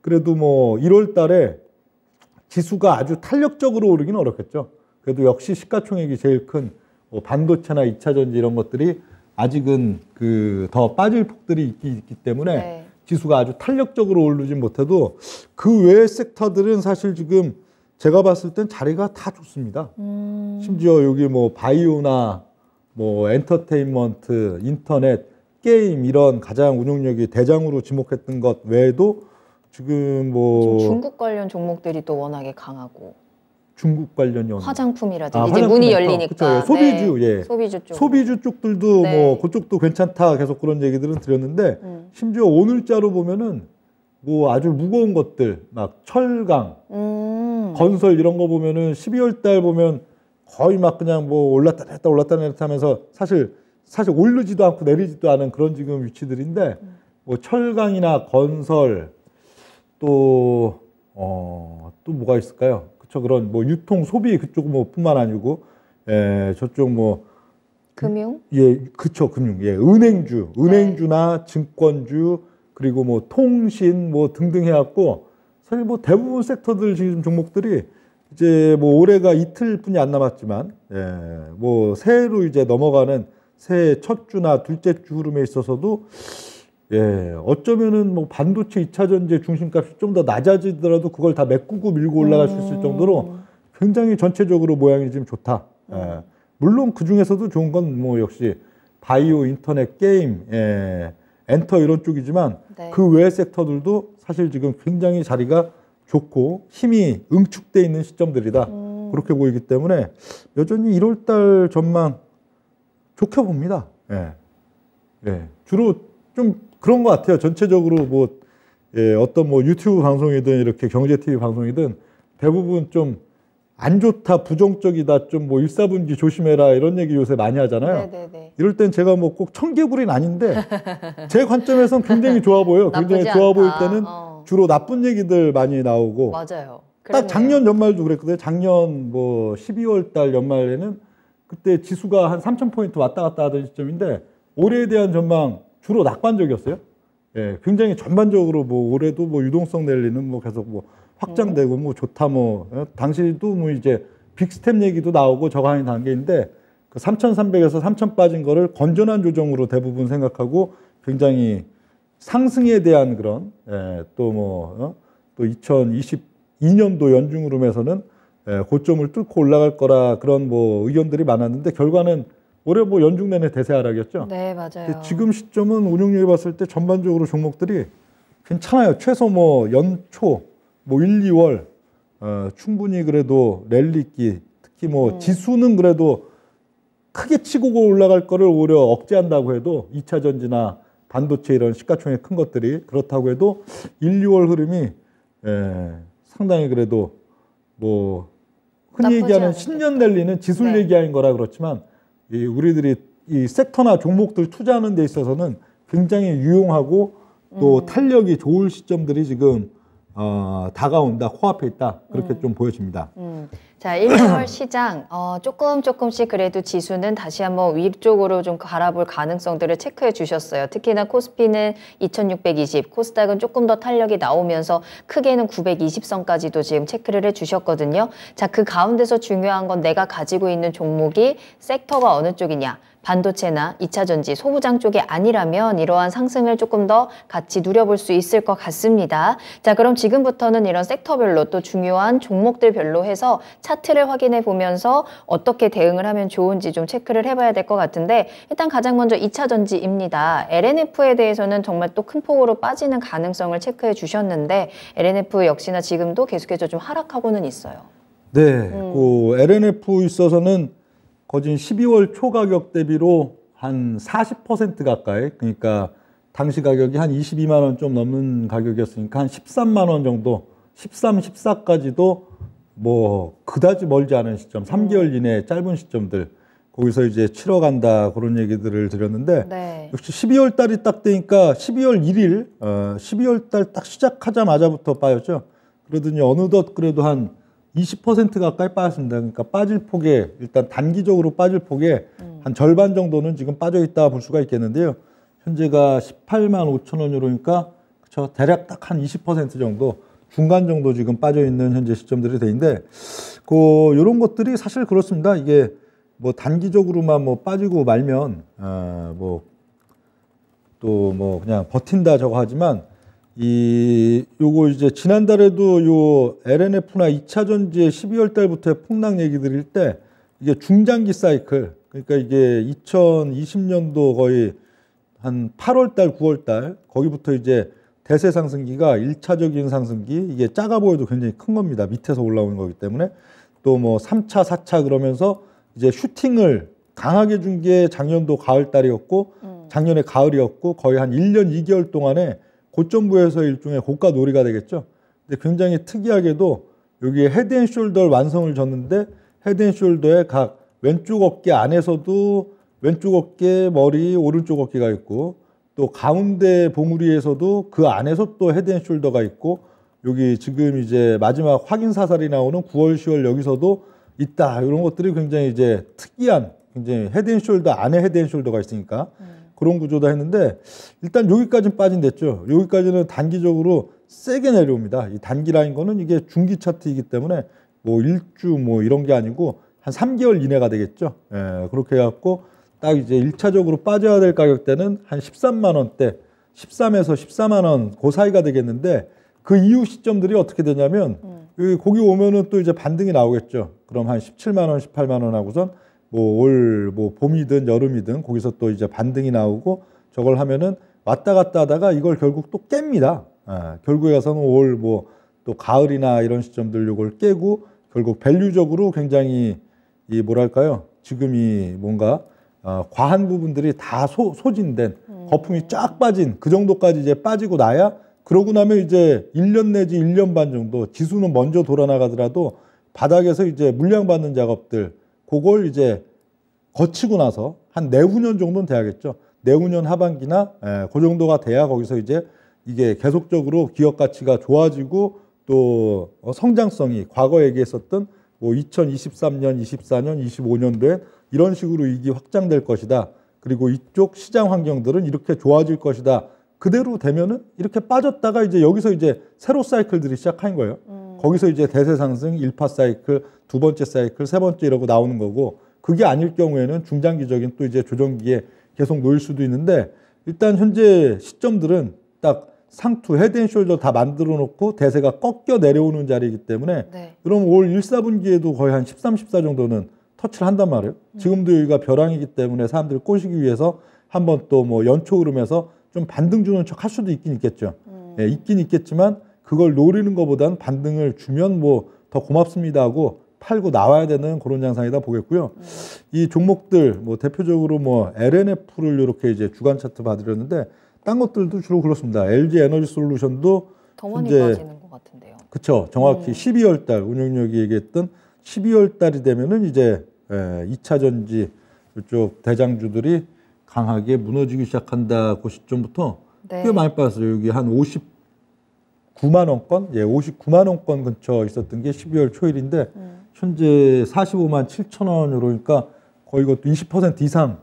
그래도 뭐 1월 달에 지수가 아주 탄력적으로 오르기는 어렵겠죠. 그래도 역시 시가총액이 제일 큰 뭐 반도체나 2차전지 이런 것들이 아직은 그 더 빠질 폭들이 있기 때문에 네. 지수가 아주 탄력적으로 오르진 못해도 그 외의 섹터들은 사실 지금 제가 봤을 땐 자리가 다 좋습니다. 심지어 여기 뭐 바이오나 뭐 엔터테인먼트, 인터넷, 게임 이런 가장 운용력이 대장으로 지목했던 것 외에도 지금 뭐 중국 관련 종목들이 또 워낙에 강하고 중국 관련이 화장품이라든지 이제 문이 열리니까 그쵸, 소비주 네. 예. 소비주 쪽 소비주 쪽들도 네. 뭐 그쪽도 괜찮다 계속 그런 얘기들은 드렸는데 심지어 오늘자로 보면은 뭐 아주 무거운 것들 막 철강, 건설 이런 거 보면은 12월 달 보면 거의 막 그냥 뭐 올랐다 내렸다 하면서 사실 오르지도 않고 내리지도 않은 그런 지금 위치들인데 뭐 철강이나 건설 또 뭐가 있을까요? 그쵸 그런 뭐 유통 소비 그쪽 뭐 뿐만 아니고 저쪽 뭐 금융? 예, 그쵸 금융 예 은행주나 증권주 그리고 뭐 통신 뭐 등등 해갖고 사실 뭐 대부분 섹터들 지금 종목들이 이제 뭐 올해가 이틀뿐이 안 남았지만 뭐 새해로 이제 넘어가는 새해 첫 주나 둘째 주 흐름에 있어서도 어쩌면은 뭐 반도체 2차 전지 중심값이 좀 더 낮아지더라도 그걸 다 메꾸고 밀고 올라갈 수 있을 정도로 굉장히 전체적으로 모양이 지금 좋다. 물론 그 중에서도 좋은 건 뭐 역시 바이오, 인터넷, 게임, 엔터 이런 쪽이지만 네. 그 외의 섹터들도 사실 지금 굉장히 자리가 좋고 힘이 응축돼 있는 시점들이다. 그렇게 보이기 때문에 여전히 1월달 전망 좋게 봅니다. 주로 좀 그런 것 같아요. 전체적으로 뭐 어떤 뭐 유튜브 방송이든 이렇게 경제 TV 방송이든 대부분 좀 안 좋다, 부정적이다, 좀 뭐 일사분기 조심해라 이런 얘기 요새 많이 하잖아요. 네네네. 이럴 땐 제가 뭐 꼭 청개구리는 아닌데 제 관점에서는 굉장히 좋아 보여요. 굉장히 나쁘지 좋아 않다. 보일 때는 주로 나쁜 얘기들 많이 나오고 맞아요. 딱 작년 연말도 그랬거든요. 작년 뭐 12월 달 연말에는 그때 지수가 한 3,000포인트 왔다 갔다 하던 시점인데 올해에 대한 전망 주로 낙관적이었어요. 예, 굉장히 전반적으로 뭐 올해도 뭐 유동성 랠리는 뭐 계속 뭐 확장되고 뭐 좋다 뭐 당시도 뭐 이제 빅스텝 얘기도 나오고 저강한 단계인데 그 3,300에서 3,000 빠진 거를 건전한 조정으로 대부분 생각하고 굉장히 상승에 대한 그런 또 2022년도 연중흐름에서는 고점을 뚫고 올라갈 거라 그런 뭐 의견들이 많았는데 결과는 올해 뭐 연중 내내 대세 하락이었죠. 네, 맞아요. 지금 시점은 운용률 봤을 때 전반적으로 종목들이 괜찮아요. 최소 뭐 연초 뭐 1, 2월 충분히 그래도 랠리기 특히 뭐 지수는 그래도 크게 치고 올라갈 거를 오히려 억제한다고 해도 2차 전지나 반도체 이런 시가총액 큰 것들이 그렇다고 해도 1, 2월 흐름이 상당히 그래도 뭐 흔히 얘기하는 신년 랠리는 지수를 얘기하는 거라 그렇지만 우리들이 이 섹터나 종목들 투자하는 데 있어서는 굉장히 유용하고 또 탄력이 좋을 시점들이 지금 다가온다, 코앞에 있다 그렇게 좀 보여집니다. 자, 1월 시장 조금씩 그래도 지수는 다시 한번 위쪽으로 좀 갈아볼 가능성들을 체크해 주셨어요. 특히나 코스피는 2620, 코스닥은 조금 더 탄력이 나오면서 크게는 920선까지도 지금 체크를 해 주셨거든요. 자, 그 가운데서 중요한 건 내가 가지고 있는 종목이 섹터가 어느 쪽이냐. 반도체나 2차 전지, 소부장 쪽이 아니라면 이러한 상승을 조금 더 같이 누려볼 수 있을 것 같습니다. 자, 그럼 지금부터는 이런 섹터별로 또 중요한 종목들별로 해서 차트를 확인해 보면서 어떻게 대응을 하면 좋은지 좀 체크를 해봐야 될 것 같은데 일단 가장 먼저 2차 전지입니다. LNF에 대해서는 정말 또 큰 폭으로 빠지는 가능성을 체크해 주셨는데 LNF 역시나 지금도 계속해서 좀 하락하고는 있어요. 네, 그 LNF 있어서는 거진 12월 초 가격 대비로 한 40% 가까이, 그러니까 당시 가격이 한 22만 원 좀 넘는 가격이었으니까 한 13만 원 정도, 13, 14까지도 뭐 그다지 멀지 않은 시점, 3개월 이내 짧은 시점들 거기서 이제 치러 간다 그런 얘기들을 드렸는데 네. 역시 12월 달이 딱 되니까 12월 1일 12월 달 딱 시작하자마자부터 빠졌죠. 그러더니 어느덧 그래도 한 20% 가까이 빠졌습니다. 그러니까 빠질 폭에 일단 단기적으로 빠질 폭에 한 절반 정도는 지금 빠져 있다 볼 수가 있겠는데요. 현재가 18만 5천 원이니까 그쵸 대략 딱 한 20% 정도 중간 정도 지금 빠져 있는 현재 시점들이 되는데 그 요런 것들이 사실 그렇습니다. 이게 뭐 단기적으로만 뭐 빠지고 말면 뭐 또 뭐 그냥 버틴다 저거 하지만 요거 이제 지난달에도 요 LNF나 2차 전지의 12월 달부터의 폭락 얘기 드릴 때 이게 중장기 사이클 그러니까 이게 2020년도 거의 한 8월 달, 9월 달 거기부터 이제 대세 상승기가 1차적인 상승기 이게 작아 보여도 굉장히 큰 겁니다. 밑에서 올라오는 거기 때문에 또 뭐 3차, 4차 그러면서 이제 슈팅을 강하게 준 게 작년도 가을 달이었고 작년에 가을이었고 거의 한 1년 2개월 동안에 고점부에서 일종의 고가 놀이가 되겠죠. 근데 굉장히 특이하게도 여기에 헤드앤숄더 완성을 줬는데 헤드앤숄더의 각 왼쪽 어깨 안에서도 왼쪽 어깨, 머리, 오른쪽 어깨가 있고 또 가운데 봉우리에서도 그 안에서 또 헤드앤숄더가 있고 여기 지금 이제 마지막 확인 사살이 나오는 9월, 10월 여기서도 있다. 이런 것들이 굉장히 이제 특이한 굉장히 헤드앤숄더 안에 헤드앤숄더가 있으니까 그런 구조다 했는데 일단 여기까지는 빠진댔죠. 여기까지는 단기적으로 세게 내려옵니다. 이 단기 라인 거는 이게 중기 차트이기 때문에 뭐 1주 뭐 이런 게 아니고 한 3개월 이내가 되겠죠. 예, 그렇게 해갖고 딱 이제 1차적으로 빠져야 될 가격대는 한 13만 원대, 13에서 14만 원 그 사이가 되겠는데 그 이후 시점들이 어떻게 되냐면 여기 거기 오면은 또 이제 반등이 나오겠죠. 그럼 한 17만 원, 18만 원 하고선 뭐 올 뭐 봄이든 여름이든 거기서 또 이제 반등이 나오고 저걸 하면은 왔다 갔다 하다가 이걸 결국 또 깹니다. 결국에 가서는 올 뭐 또 가을이나 이런 시점들 요걸 깨고 결국 밸류적으로 굉장히 이 뭐랄까요? 지금 이 뭔가 과한 부분들이 다 소진된 거품이 쫙 빠진 그 정도까지 이제 빠지고 나야 그러고 나면 이제 1년 내지 1년 반 정도 지수는 먼저 돌아나가더라도 바닥에서 이제 물량 받는 작업들 그걸 이제 거치고 나서 한 내후년 정도는 돼야겠죠. 내후년 하반기나 그 정도가 돼야 거기서 이제 이게 계속적으로 기업 가치가 좋아지고 또 성장성이 과거 얘기했었던 뭐 2023년, 24년, 25년도에 이런 식으로 이익이 확장될 것이다. 그리고 이쪽 시장 환경들은 이렇게 좋아질 것이다. 그대로 되면은 이렇게 빠졌다가 이제 여기서 이제 새로 사이클들이 시작한 거예요. 거기서 이제 대세 상승, 1파 사이클, 두 번째 사이클, 세 번째 이러고 나오는 거고, 그게 아닐 경우에는 중장기적인 또 이제 조정기에 계속 놓일 수도 있는데, 일단 현재 시점들은 딱 상투, 헤드앤숄더 다 만들어 놓고 대세가 꺾여 내려오는 자리이기 때문에 네. 그럼 올 1, 4분기에도 거의 한 13, 14 정도는 터치를 한단 말이에요. 지금도 여기가 벼랑이기 때문에 사람들을 꼬시기 위해서 한번 또 뭐 연초 흐름에서 좀 반등 주는 척 할 수도 있긴 있겠죠. 예, 있긴 있겠지만 그걸 노리는 것보다는 반등을 주면 뭐 더 고맙습니다 하고 팔고 나와야 되는 그런 양상이다 보겠고요. 이 종목들 뭐 대표적으로 뭐 LNF를 이렇게 이제 주간 차트 봐드렸는데 딴 것들도 주로 그렇습니다. LG 에너지 솔루션도 더 많이 현재 빠지는 것 같은데요. 그렇죠. 정확히 12월 달 운영력이 얘기했던 12월 달이 되면은 이제 2차 전지 이쪽 대장주들이 강하게 무너지기 시작한다. 그 시점부터 네. 꽤 많이 빠졌어요. 여기 한 59만 원권, 59만 원권 근처 있었던 게 12월 초일인데 현재 45만 7천 원으로 그러니까 거의 이것도 20% 이상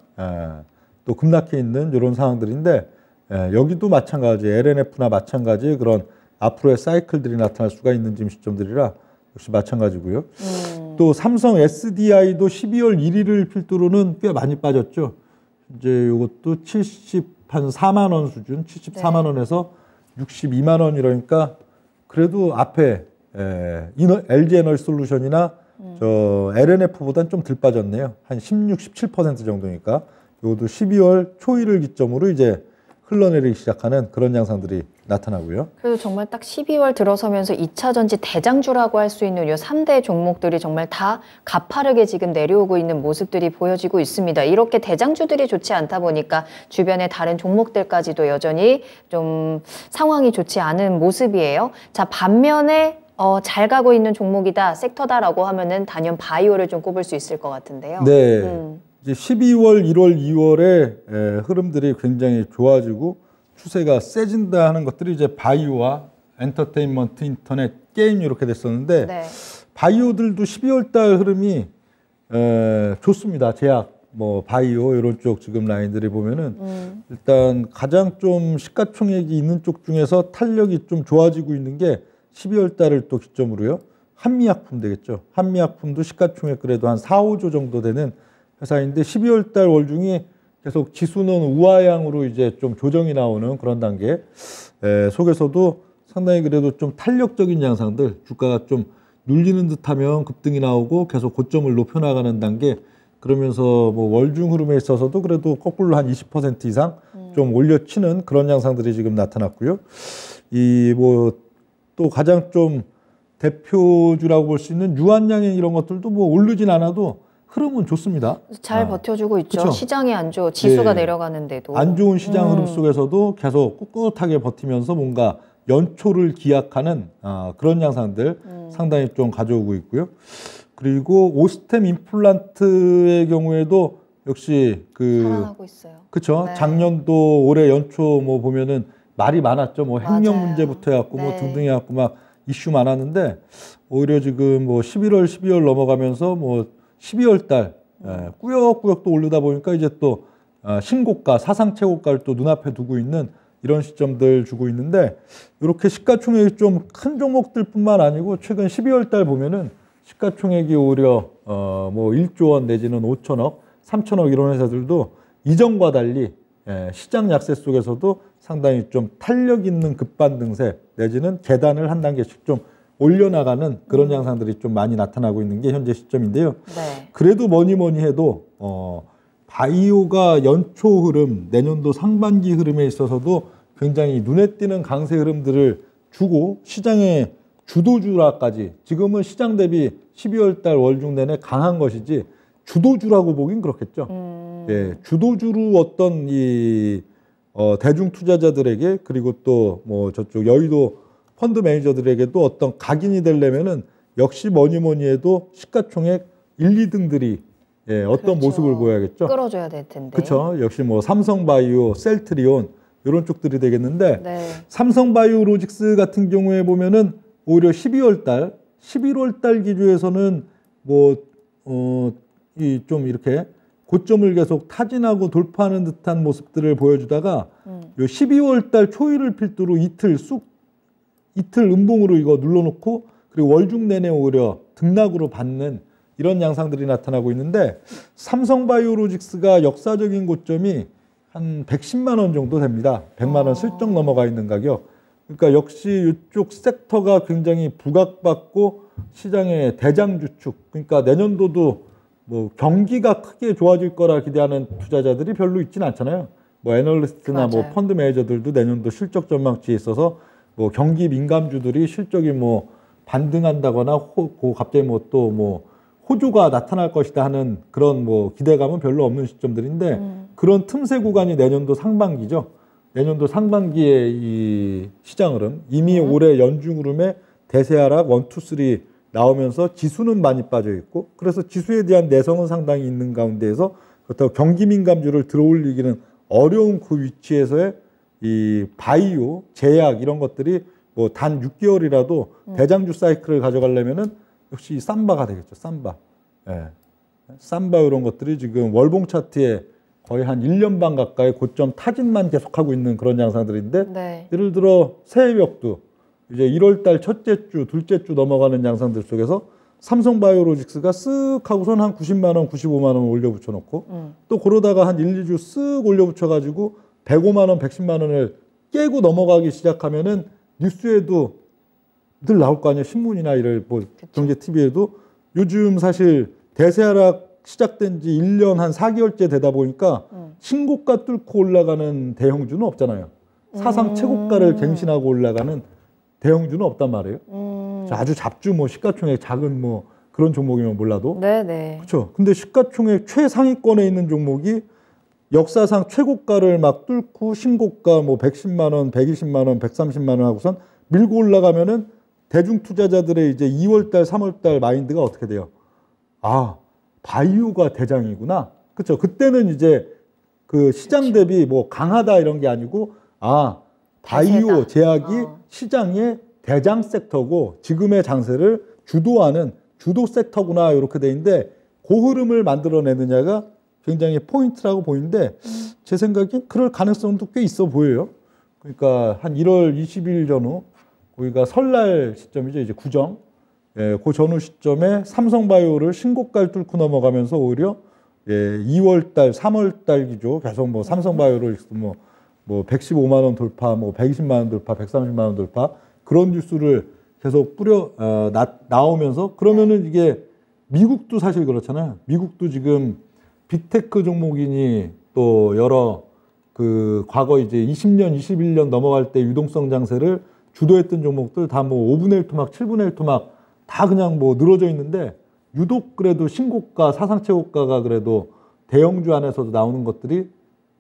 또 급락해 있는 이런 상황들인데 여기도 마찬가지, LNF나 마찬가지 그런 앞으로의 사이클들이 나타날 수가 있는 지금 시점들이라 역시 마찬가지고요. 또 삼성 SDI도 12월 1일을 필두로는 꽤 많이 빠졌죠. 이제 이것도 74만 원 수준, 74만 원에서 62만 원 이러니까 그래도 앞에 LG 에너지 솔루션이나 저 LNF보다는 좀 덜 빠졌네요. 한 16, 17% 정도니까 이것도 12월 초일을 기점으로 이제 흘러내리기 시작하는 그런 양상들이 나타나고요. 그래도 정말 딱 12월 들어서면서 2차 전지 대장주라고 할 수 있는 이 3대 종목들이 정말 다 가파르게 지금 내려오고 있는 모습들이 보여지고 있습니다. 이렇게 대장주들이 좋지 않다 보니까 주변의 다른 종목들까지도 여전히 좀 상황이 좋지 않은 모습이에요. 자, 반면에 잘 가고 있는 종목이다, 섹터다라고 하면은 단연 바이오를 좀 꼽을 수 있을 것 같은데요. 네. 이제 12월, 1월, 2월에 흐름들이 굉장히 좋아지고 추세가 세진다 하는 것들이 이제 바이오와 엔터테인먼트, 인터넷, 게임 이렇게 됐었는데 네. 바이오들도 12월 달 흐름이 좋습니다. 제약, 뭐 바이오 이런 쪽 지금 라인들이 보면은 일단 가장 좀 시가총액이 있는 쪽 중에서 탄력이 좀 좋아지고 있는 게 12월 달을 또 기점으로요. 한미약품 되겠죠. 한미약품도 시가총액 그래도 한 4, 5조 정도 되는 회사인데 12월 달 월중이 계속 지수는 우하향으로 이제 좀 조정이 나오는 그런 단계 속에서도 상당히 그래도 좀 탄력적인 양상들, 주가가 좀 눌리는 듯하면 급등이 나오고 계속 고점을 높여나가는 단계, 그러면서 뭐 월중 흐름에 있어서도 그래도 거꾸로 한 20% 이상 좀 올려치는 그런 양상들이 지금 나타났고요. 이 뭐 또 가장 좀 대표주라고 볼 수 있는 유한양행 이런 것들도 뭐 오르진 않아도 흐름은 좋습니다. 잘 버텨주고 있죠. 그쵸? 시장이 안 좋아, 지수가 네. 내려가는데도. 안 좋은 시장 흐름 속에서도 계속 꿋꿋하게 버티면서 뭔가 연초를 기약하는 그런 양상들 상당히 좀 가져오고 있고요. 그리고 오스템 임플란트의 경우에도 역시 살아나고 있어요. 그렇죠. 네. 작년도 올해 연초 뭐 보면은 말이 많았죠. 뭐 횡령 맞아요. 문제부터 해갖고 네. 뭐 등등 해갖고 막 이슈 많았는데 오히려 지금 뭐 11월, 12월 넘어가면서 뭐 12월 달 꾸역꾸역 또 오르다 보니까 이제 또 신고가, 사상 최고가를 또 눈앞에 두고 있는 이런 시점들 주고 있는데 이렇게 시가총액이 좀 큰 종목들뿐만 아니고 최근 12월 달 보면은 시가총액이 오히려 뭐 1조 원 내지는 5천억, 3천억 이런 회사들도 이전과 달리 시장 약세 속에서도 상당히 좀 탄력 있는 급반등세 내지는 계단을 한 단계씩 좀 올려나가는 그런 양상들이 좀 많이 나타나고 있는 게 현재 시점인데요. 네. 그래도 뭐니 해도 바이오가 연초 흐름, 내년도 상반기 흐름에 있어서도 굉장히 눈에 띄는 강세 흐름들을 주고 시장의 주도주라까지, 지금은 시장 대비 12월 달 월중 내내 강한 것이지 주도주라고 보긴 그렇겠죠. 예, 주도주로 어떤 이 대중 투자자들에게, 그리고 또 뭐 저쪽 여의도 펀드 매니저들에게도 어떤 각인이 되려면은 역시 뭐니 해도 시가총액 1, 2등들이 어떤 그렇죠. 모습을 보여야겠죠. 끌어줘야 될 텐데. 그렇죠. 역시 뭐 삼성바이오, 셀트리온 이런 쪽들이 되겠는데 네. 삼성바이오로직스 같은 경우에 보면은 오히려 11월 달 기준에서는 이 좀 이렇게 고점을 계속 타진하고 돌파하는 듯한 모습들을 보여주다가 요 12월 달 초일을 필두로 이틀 음봉으로 이거 눌러놓고 그리고 월중 내내 오히려 등락으로 받는 이런 양상들이 나타나고 있는데 삼성바이오로직스가 역사적인 고점이 한 110만 원 정도 됩니다. 100만 원 슬쩍 넘어가 있는 가격. 그러니까 역시 이쪽 섹터가 굉장히 부각받고 시장의 대장주축. 그러니까 내년도도 뭐 경기가 크게 좋아질 거라 기대하는 투자자들이 별로 있지는 않잖아요. 뭐 애널리스트나 뭐 맞아요. 펀드 매니저들도 내년도 실적 전망치에 있어서 뭐 경기 민감주들이 실적이 뭐 반등한다거나 갑자기 뭐 또 뭐 호조가 나타날 것이다 하는 그런 뭐 기대감은 별로 없는 시점들인데 그런 틈새 구간이 내년도 상반기죠. 내년도 상반기에 이 시장 흐름 이미 올해 연중 흐름에 대세 하락 1, 2, 3 나오면서 지수는 많이 빠져 있고 그래서 지수에 대한 내성은 상당히 있는 가운데에서 그렇다고 경기 민감주를 들어올리기는 어려운 그 위치에서의 이 바이오, 제약 이런 것들이 뭐 단 6개월이라도 대장주 사이클을 가져가려면은 역시 삼바가 되겠죠. 삼바. 예. 삼바 이런 것들이 지금 월봉 차트에 거의 한 1년 반 가까이 고점 타진만 계속하고 있는 그런 양상들인데 네. 예를 들어 새해벽도 이제 1월 달 첫째 주, 둘째 주 넘어가는 양상들 속에서 삼성바이오로직스가 쓱 하고선 한 90만 원, 95만 원 올려 붙여 놓고 또 그러다가 한 1, 2주 쓱 올려 붙여 가지고 105만 원, 110만 원을 깨고 넘어가기 시작하면은 뉴스에도 늘 나올 거 아니에요. 신문이나 이런 뭐 경제 TV에도 요즘 사실 대세 하락 시작된 지 1년 한 4개월째 되다 보니까 신고가 뚫고 올라가는 대형주는 없잖아요. 사상 최고가를 갱신하고 올라가는 대형주는 없단 말이에요. 아주 잡주 뭐 시가총액 작은 뭐 그런 종목이면 몰라도. 네네. 그렇죠. 근데 시가총액 최상위권에 있는 종목이 역사상 최고가를 막 뚫고 신고가 뭐 110만 원, 120만 원, 130만 원 하고선 밀고 올라가면은 대중 투자자들의 이제 2월 달, 3월 달 마인드가 어떻게 돼요? 아, 바이오가 대장이구나. 그렇죠. 그때는 이제 그 시장 대비 뭐 강하다 이런 게 아니고 아, 바이오 대세다. 제약이 시장의 대장 섹터고 지금의 장세를 주도하는 주도 섹터구나 이렇게 돼 있는데 그 흐름을 만들어내느냐가 굉장히 포인트라고 보이는데 제 생각엔 그럴 가능성도 꽤 있어 보여요. 그러니까 한 1월 20일 전후 거기가 설날 시점이죠. 이제 구정. 예, 그 전후 시점에 삼성바이오를 신고가를 뚫고 넘어가면서 오히려 2월 달, 3월 달 기조 계속 뭐 삼성바이오를 뭐 115만 원 돌파, 뭐 120만 원 돌파, 130만 원 돌파 그런 뉴스를 계속 나오면서 그러면은 이게 미국도 사실 그렇잖아요. 미국도 지금 빅테크 종목이니 또 여러 그 과거 이제 20년, 21년 넘어갈 때 유동성 장세를 주도했던 종목들 다 뭐 5분의 1 토막, 7분의 1 토막 다 그냥 뭐 늘어져 있는데 유독 그래도 신고가, 사상 최고가가 그래도 대형주 안에서도 나오는 것들이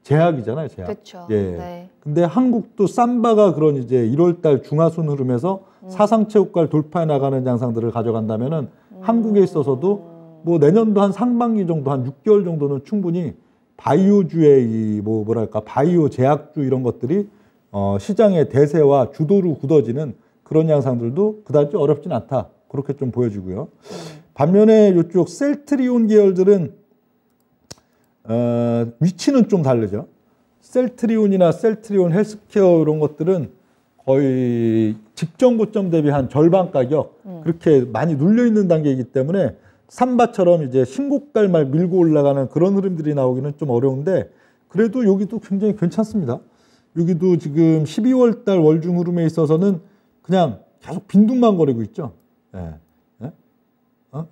제약이잖아요, 제약. 그렇죠. 예. 네. 근데 한국도 삼바가 그런 이제 1월 달 중하순 흐름에서 사상 최고가를 돌파해 나가는 양상들을 가져간다면은 한국에 있어서도 뭐 내년도 한 상반기 정도 한 6개월 정도는 충분히 바이오주의 이 뭐랄까 바이오 제약주 이런 것들이 시장의 대세와 주도로 굳어지는 그런 양상들도 그다지 어렵진 않다. 그렇게 좀 보여지고요. 반면에 이쪽 셀트리온 계열들은 위치는 좀 다르죠. 셀트리온이나 셀트리온 헬스케어 이런 것들은 거의 직전 고점 대비 한 절반 가격 그렇게 많이 눌려 있는 단계이기 때문에 삼바처럼 이제 신고가를 막 밀고 올라가는 그런 흐름들이 나오기는 좀 어려운데 그래도 여기도 굉장히 괜찮습니다. 여기도 지금 12월 달 월중 흐름에 있어서는 그냥 계속 빈둥만 거리고 있죠. 예. 예?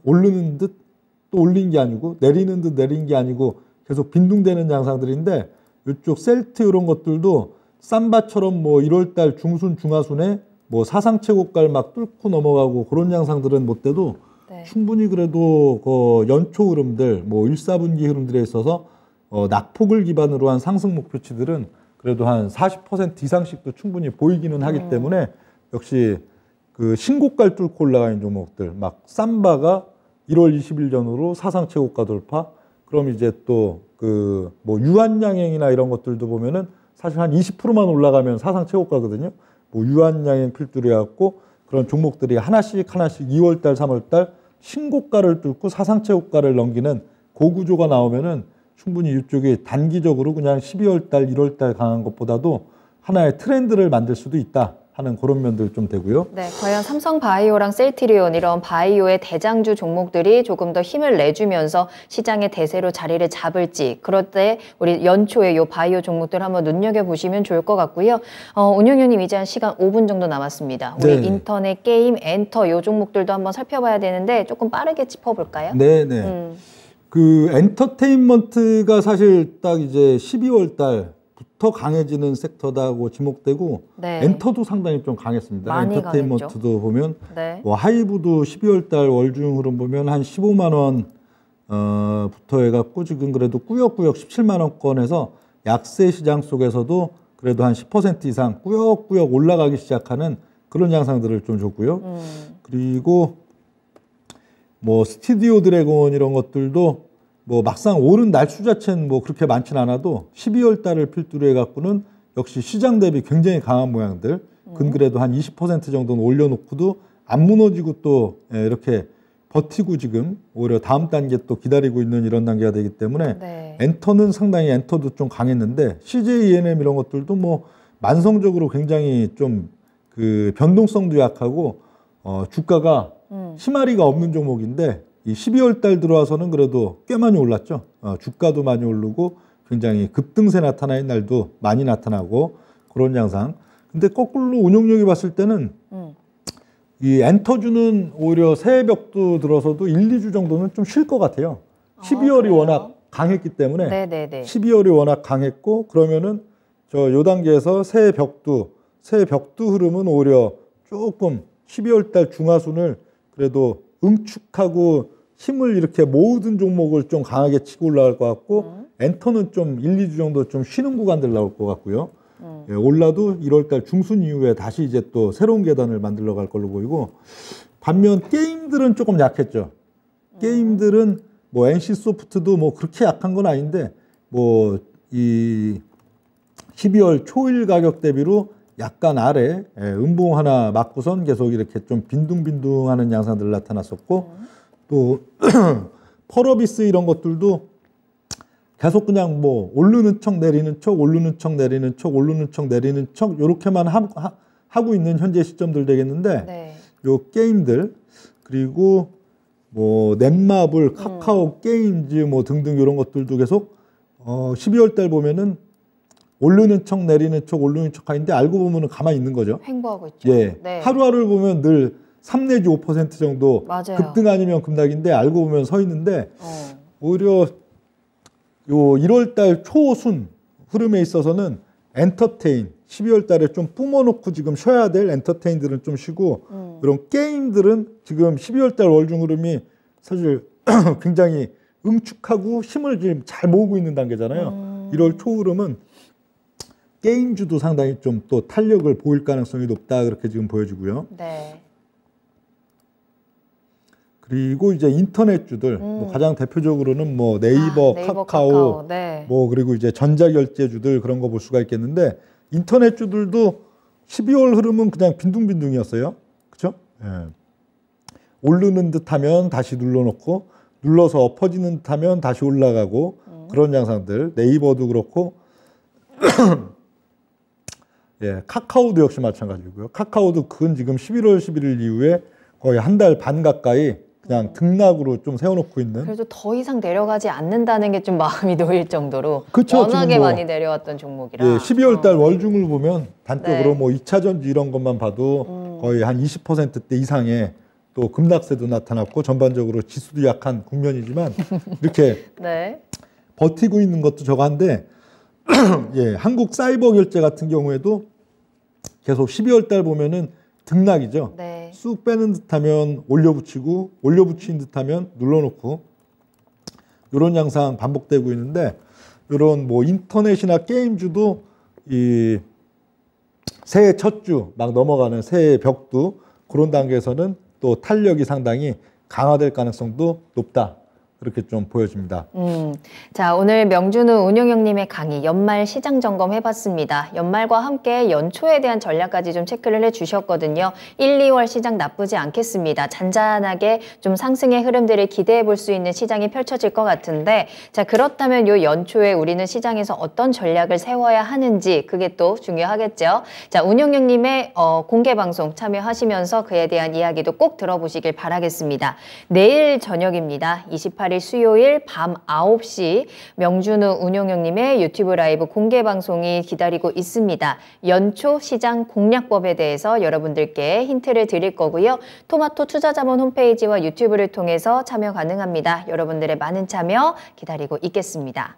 오르는 듯 또 올린 게 아니고 내리는 듯 내린 게 아니고 계속 빈둥대는 양상들인데 이쪽 셀트 이런 것들도 삼바처럼 뭐 1월 달 중순 중하순에 뭐 사상 최고가를 막 뚫고 넘어가고 그런 양상들은 못 돼도 네. 충분히 그래도 그 연초 흐름들 뭐 1, 4분기 흐름들에 있어서 낙폭을 기반으로 한 상승 목표치들은 그래도 한 40% 이상씩도 충분히 보이기는 하기 때문에 역시 그 신고가를 뚫고 올라가는 종목들 막 삼바가 1월 20일 전후로 사상 최고가 돌파 그럼 이제 또 그 뭐 유한양행이나 이런 것들도 보면은 사실 한 20%만 올라가면 사상 최고가거든요. 뭐 유한양행 필두로 해갖고 그런 종목들이 하나씩 2월달, 3월달 신고가를 뚫고 사상 최고가를 넘기는 고구조가 나오면은 충분히 이쪽이 단기적으로 그냥 12월달, 1월달 강한 것보다도 하나의 트렌드를 만들 수도 있다 하는 그런 면들 좀 되고요. 네, 과연 삼성바이오랑 셀트리온 이런 바이오의 대장주 종목들이 조금 더 힘을 내주면서 시장의 대세로 자리를 잡을지, 그럴 때 우리 연초에 요 바이오 종목들 한번 눈여겨보시면 좋을 것 같고요. 운영위원님 이제 한 시간 5분 정도 남았습니다. 우리 네. 인터넷, 게임, 엔터 요 종목들도 한번 살펴봐야 되는데 조금 빠르게 짚어볼까요? 네네. 그 엔터테인먼트가 사실 딱 이제 12월 달부터 강해지는 섹터다고 지목되고 네. 엔터도 상당히 좀 강했습니다. 많이 엔터테인먼트도 강했죠. 보면 네. 뭐 하이브도 12월 달 월중 흐름 보면 한 15만 원 부터 해갖고 지금 그래도 꾸역꾸역 17만 원권에서 약세 시장 속에서도 그래도 한 10% 이상 꾸역꾸역 올라가기 시작하는 그런 양상들을 좀 줬고요. 그리고 뭐 스튜디오 드래곤 이런 것들도 뭐 막상 오른 날수 자체는 뭐 그렇게 많진 않아도 12월 달을 필두로 해갖고는 역시 시장 대비 굉장히 강한 모양들 근그래도 한 20% 정도는 올려놓고도 안 무너지고 또 이렇게 버티고 지금 오히려 다음 단계 또 기다리고 있는 이런 단계가 되기 때문에 네. 엔터는 상당히 엔터도 좀 강했는데 CJ ENM 이런 것들도 뭐 만성적으로 굉장히 좀 그 변동성도 약하고 주가가 희마리가 없는 종목인데 이 12월 달 들어와서는 그래도 꽤 많이 올랐죠. 주가도 많이 오르고 굉장히 급등세 나타나는 날도 많이 나타나고 그런 양상. 근데 거꾸로 운용력이 봤을 때는 이 엔터주는 오히려 새해 벽도 들어서도 1, 2주 정도는 좀 쉴 것 같아요. 12월이 그래요? 워낙 강했기 때문에 네네네. 12월이 워낙 강했고 그러면은 저 요 단계에서 새해 벽도 흐름은 오히려 조금 12월 달 중하순을 그래도 응축하고 힘을 이렇게 모으던 종목을 좀 강하게 치고 올라갈 것 같고 엔터는 좀 1, 2주 정도 좀 쉬는 구간들 나올 것 같고요. 예, 올라도 1월 달 중순 이후에 다시 이제 또 새로운 계단을 만들어 갈 걸로 보이고 반면 게임들은 조금 약했죠. 게임들은 뭐 NC 소프트도 뭐 그렇게 약한 건 아닌데 뭐 이 12월 초일 가격 대비로 약간 아래 음봉 하나 맞고선 계속 이렇게 좀 빈둥빈둥하는 양상들 나타났었고 또 펄어비스 이런 것들도 계속 그냥 뭐 오르는 척 내리는 척 오르는 척 내리는 척 오르는 척 내리는 척 요렇게만 하고 있는 현재 시점들 되겠는데 네. 요 게임들 그리고 뭐 넷마블 카카오 게임즈 뭐 등등 이런 것들도 계속 12월 달 보면은 오르는 척 내리는 척 오르는 척 하는데 알고 보면은 가만히 있는 거죠. 횡보하고 있죠. 예. 네. 하루하루를 보면 늘 3 내지 5% 정도 맞아요. 급등 아니면 급락인데 알고 보면 서 있는데 어. 오히려 요 1월 달 초순 흐름에 있어서는 엔터테인 12월 달에 좀 뿜어놓고 지금 쉬어야 될 엔터테인들은 좀 쉬고 이런 게임들은 지금 12월 달 월중 흐름이 사실 굉장히 응축하고 힘을 지금 잘 모으고 있는 단계잖아요. 1월 초 흐름은 게임주도 상당히 좀 또 탄력을 보일 가능성이 높다 그렇게 지금 보여지고요. 네. 그리고 이제 인터넷주들 뭐 가장 대표적으로는 뭐 네이버, 카카오, 네. 뭐 그리고 이제 전자결제주들 그런 거 볼 수가 있겠는데 인터넷주들도 12월 흐름은 그냥 빈둥빈둥이었어요. 그렇죠? 예. 오르는 듯하면 다시 눌러놓고 눌러서 엎어지는 듯하면 다시 올라가고 그런 양상들. 네이버도 그렇고 예, 카카오도 역시 마찬가지고요. 카카오도 그건 지금 11월 11일 이후에 거의 한 달 반 가까이 그냥 등락으로 좀 세워놓고 있는. 그래도 더 이상 내려가지 않는다는 게 좀 마음이 놓일 정도로 그쵸, 워낙에 뭐, 많이 내려왔던 종목이라. 예, 12월 달 월중을 보면 단적으로 네. 뭐 2차 전지 이런 것만 봐도 거의 한 20%대 이상의 또 급락세도 나타났고 전반적으로 지수도 약한 국면이지만 이렇게 네. 버티고 있는 것도 저거한데 예, 한국 사이버 결제 같은 경우에도 계속 12월 달 보면은 등락이죠. 네. 쑥 빼는 듯하면 올려붙이고 올려붙이는 듯하면 눌러놓고 이런 양상 반복되고 있는데 이런 뭐 인터넷이나 게임주도 이 새해 첫 주 막 넘어가는 새해 벽도 그런 단계에서는 또 탄력이 상당히 강화될 가능성도 높다. 그렇게 좀 보여집니다. 자, 오늘 명준우 운용형님의 강의 연말 시장 점검 해봤습니다. 연말과 함께 연초에 대한 전략까지 좀 체크를 해주셨거든요. 1, 2월 시장 나쁘지 않겠습니다. 잔잔하게 좀 상승의 흐름들을 기대해 볼 수 있는 시장이 펼쳐질 것 같은데, 자, 그렇다면 요 연초에 우리는 시장에서 어떤 전략을 세워야 하는지 그게 또 중요하겠죠. 자, 운용형님의 공개 방송 참여하시면서 그에 대한 이야기도 꼭 들어보시길 바라겠습니다. 내일 저녁입니다. 28일 수요일 밤 9시 명준우 운용형님의 유튜브 라이브 공개 방송이 기다리고 있습니다. 연초 시장 공략법에 대해서 여러분들께 힌트를 드릴 거고요. 토마토 투자자문 홈페이지와 유튜브를 통해서 참여 가능합니다. 여러분들의 많은 참여 기다리고 있겠습니다.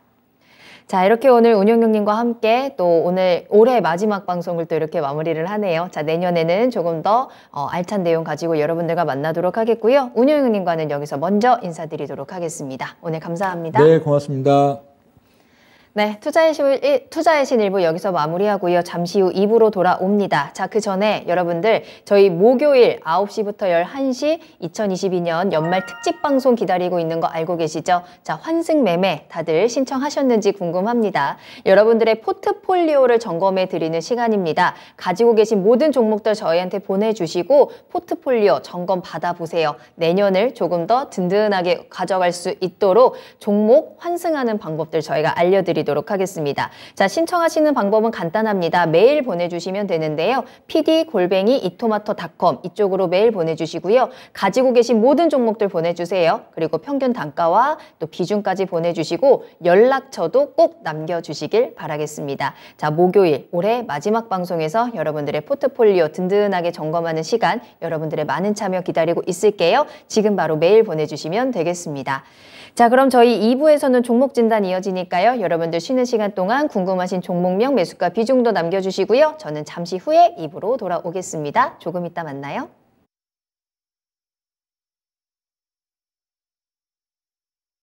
자, 이렇게 오늘 운용형님과 함께 또 오늘 올해 마지막 방송을 또 이렇게 마무리를 하네요. 자, 내년에는 조금 더 알찬 내용 가지고 여러분들과 만나도록 하겠고요. 운용형님과는 여기서 먼저 인사드리도록 하겠습니다. 오늘 감사합니다. 네, 고맙습니다. 네, 투자의 신 1부 여기서 마무리하고요. 잠시 후 2부로 돌아옵니다. 자, 그 전에 여러분들 저희 목요일 9시부터 11시 2022년 연말 특집 방송 기다리고 있는 거 알고 계시죠? 자, 환승 매매 다들 신청하셨는지 궁금합니다. 여러분들의 포트폴리오를 점검해 드리는 시간입니다. 가지고 계신 모든 종목들 저희한테 보내주시고 포트폴리오 점검 받아보세요. 내년을 조금 더 든든하게 가져갈 수 있도록 종목 환승하는 방법들 저희가 알려드리도록 하겠습니다. 자, 신청하시는 방법은 간단합니다. 메일 보내주시면 되는데요. pd@이토마토.com 이쪽으로 메일 보내주시고요. 가지고 계신 모든 종목들 보내주세요. 그리고 평균 단가와 또 비중까지 보내주시고 연락처도 꼭 남겨주시길 바라겠습니다. 자, 목요일 올해 마지막 방송에서 여러분들의 포트폴리오 든든하게 점검하는 시간 여러분들의 많은 참여 기다리고 있을게요. 지금 바로 메일 보내주시면 되겠습니다. 자, 그럼 저희 2부에서는 종목 진단 이어지니까요. 여러분들 쉬는 시간 동안 궁금하신 종목명, 매수가, 비중도 남겨주시고요. 저는 잠시 후에 2부로 돌아오겠습니다. 조금 이따 만나요.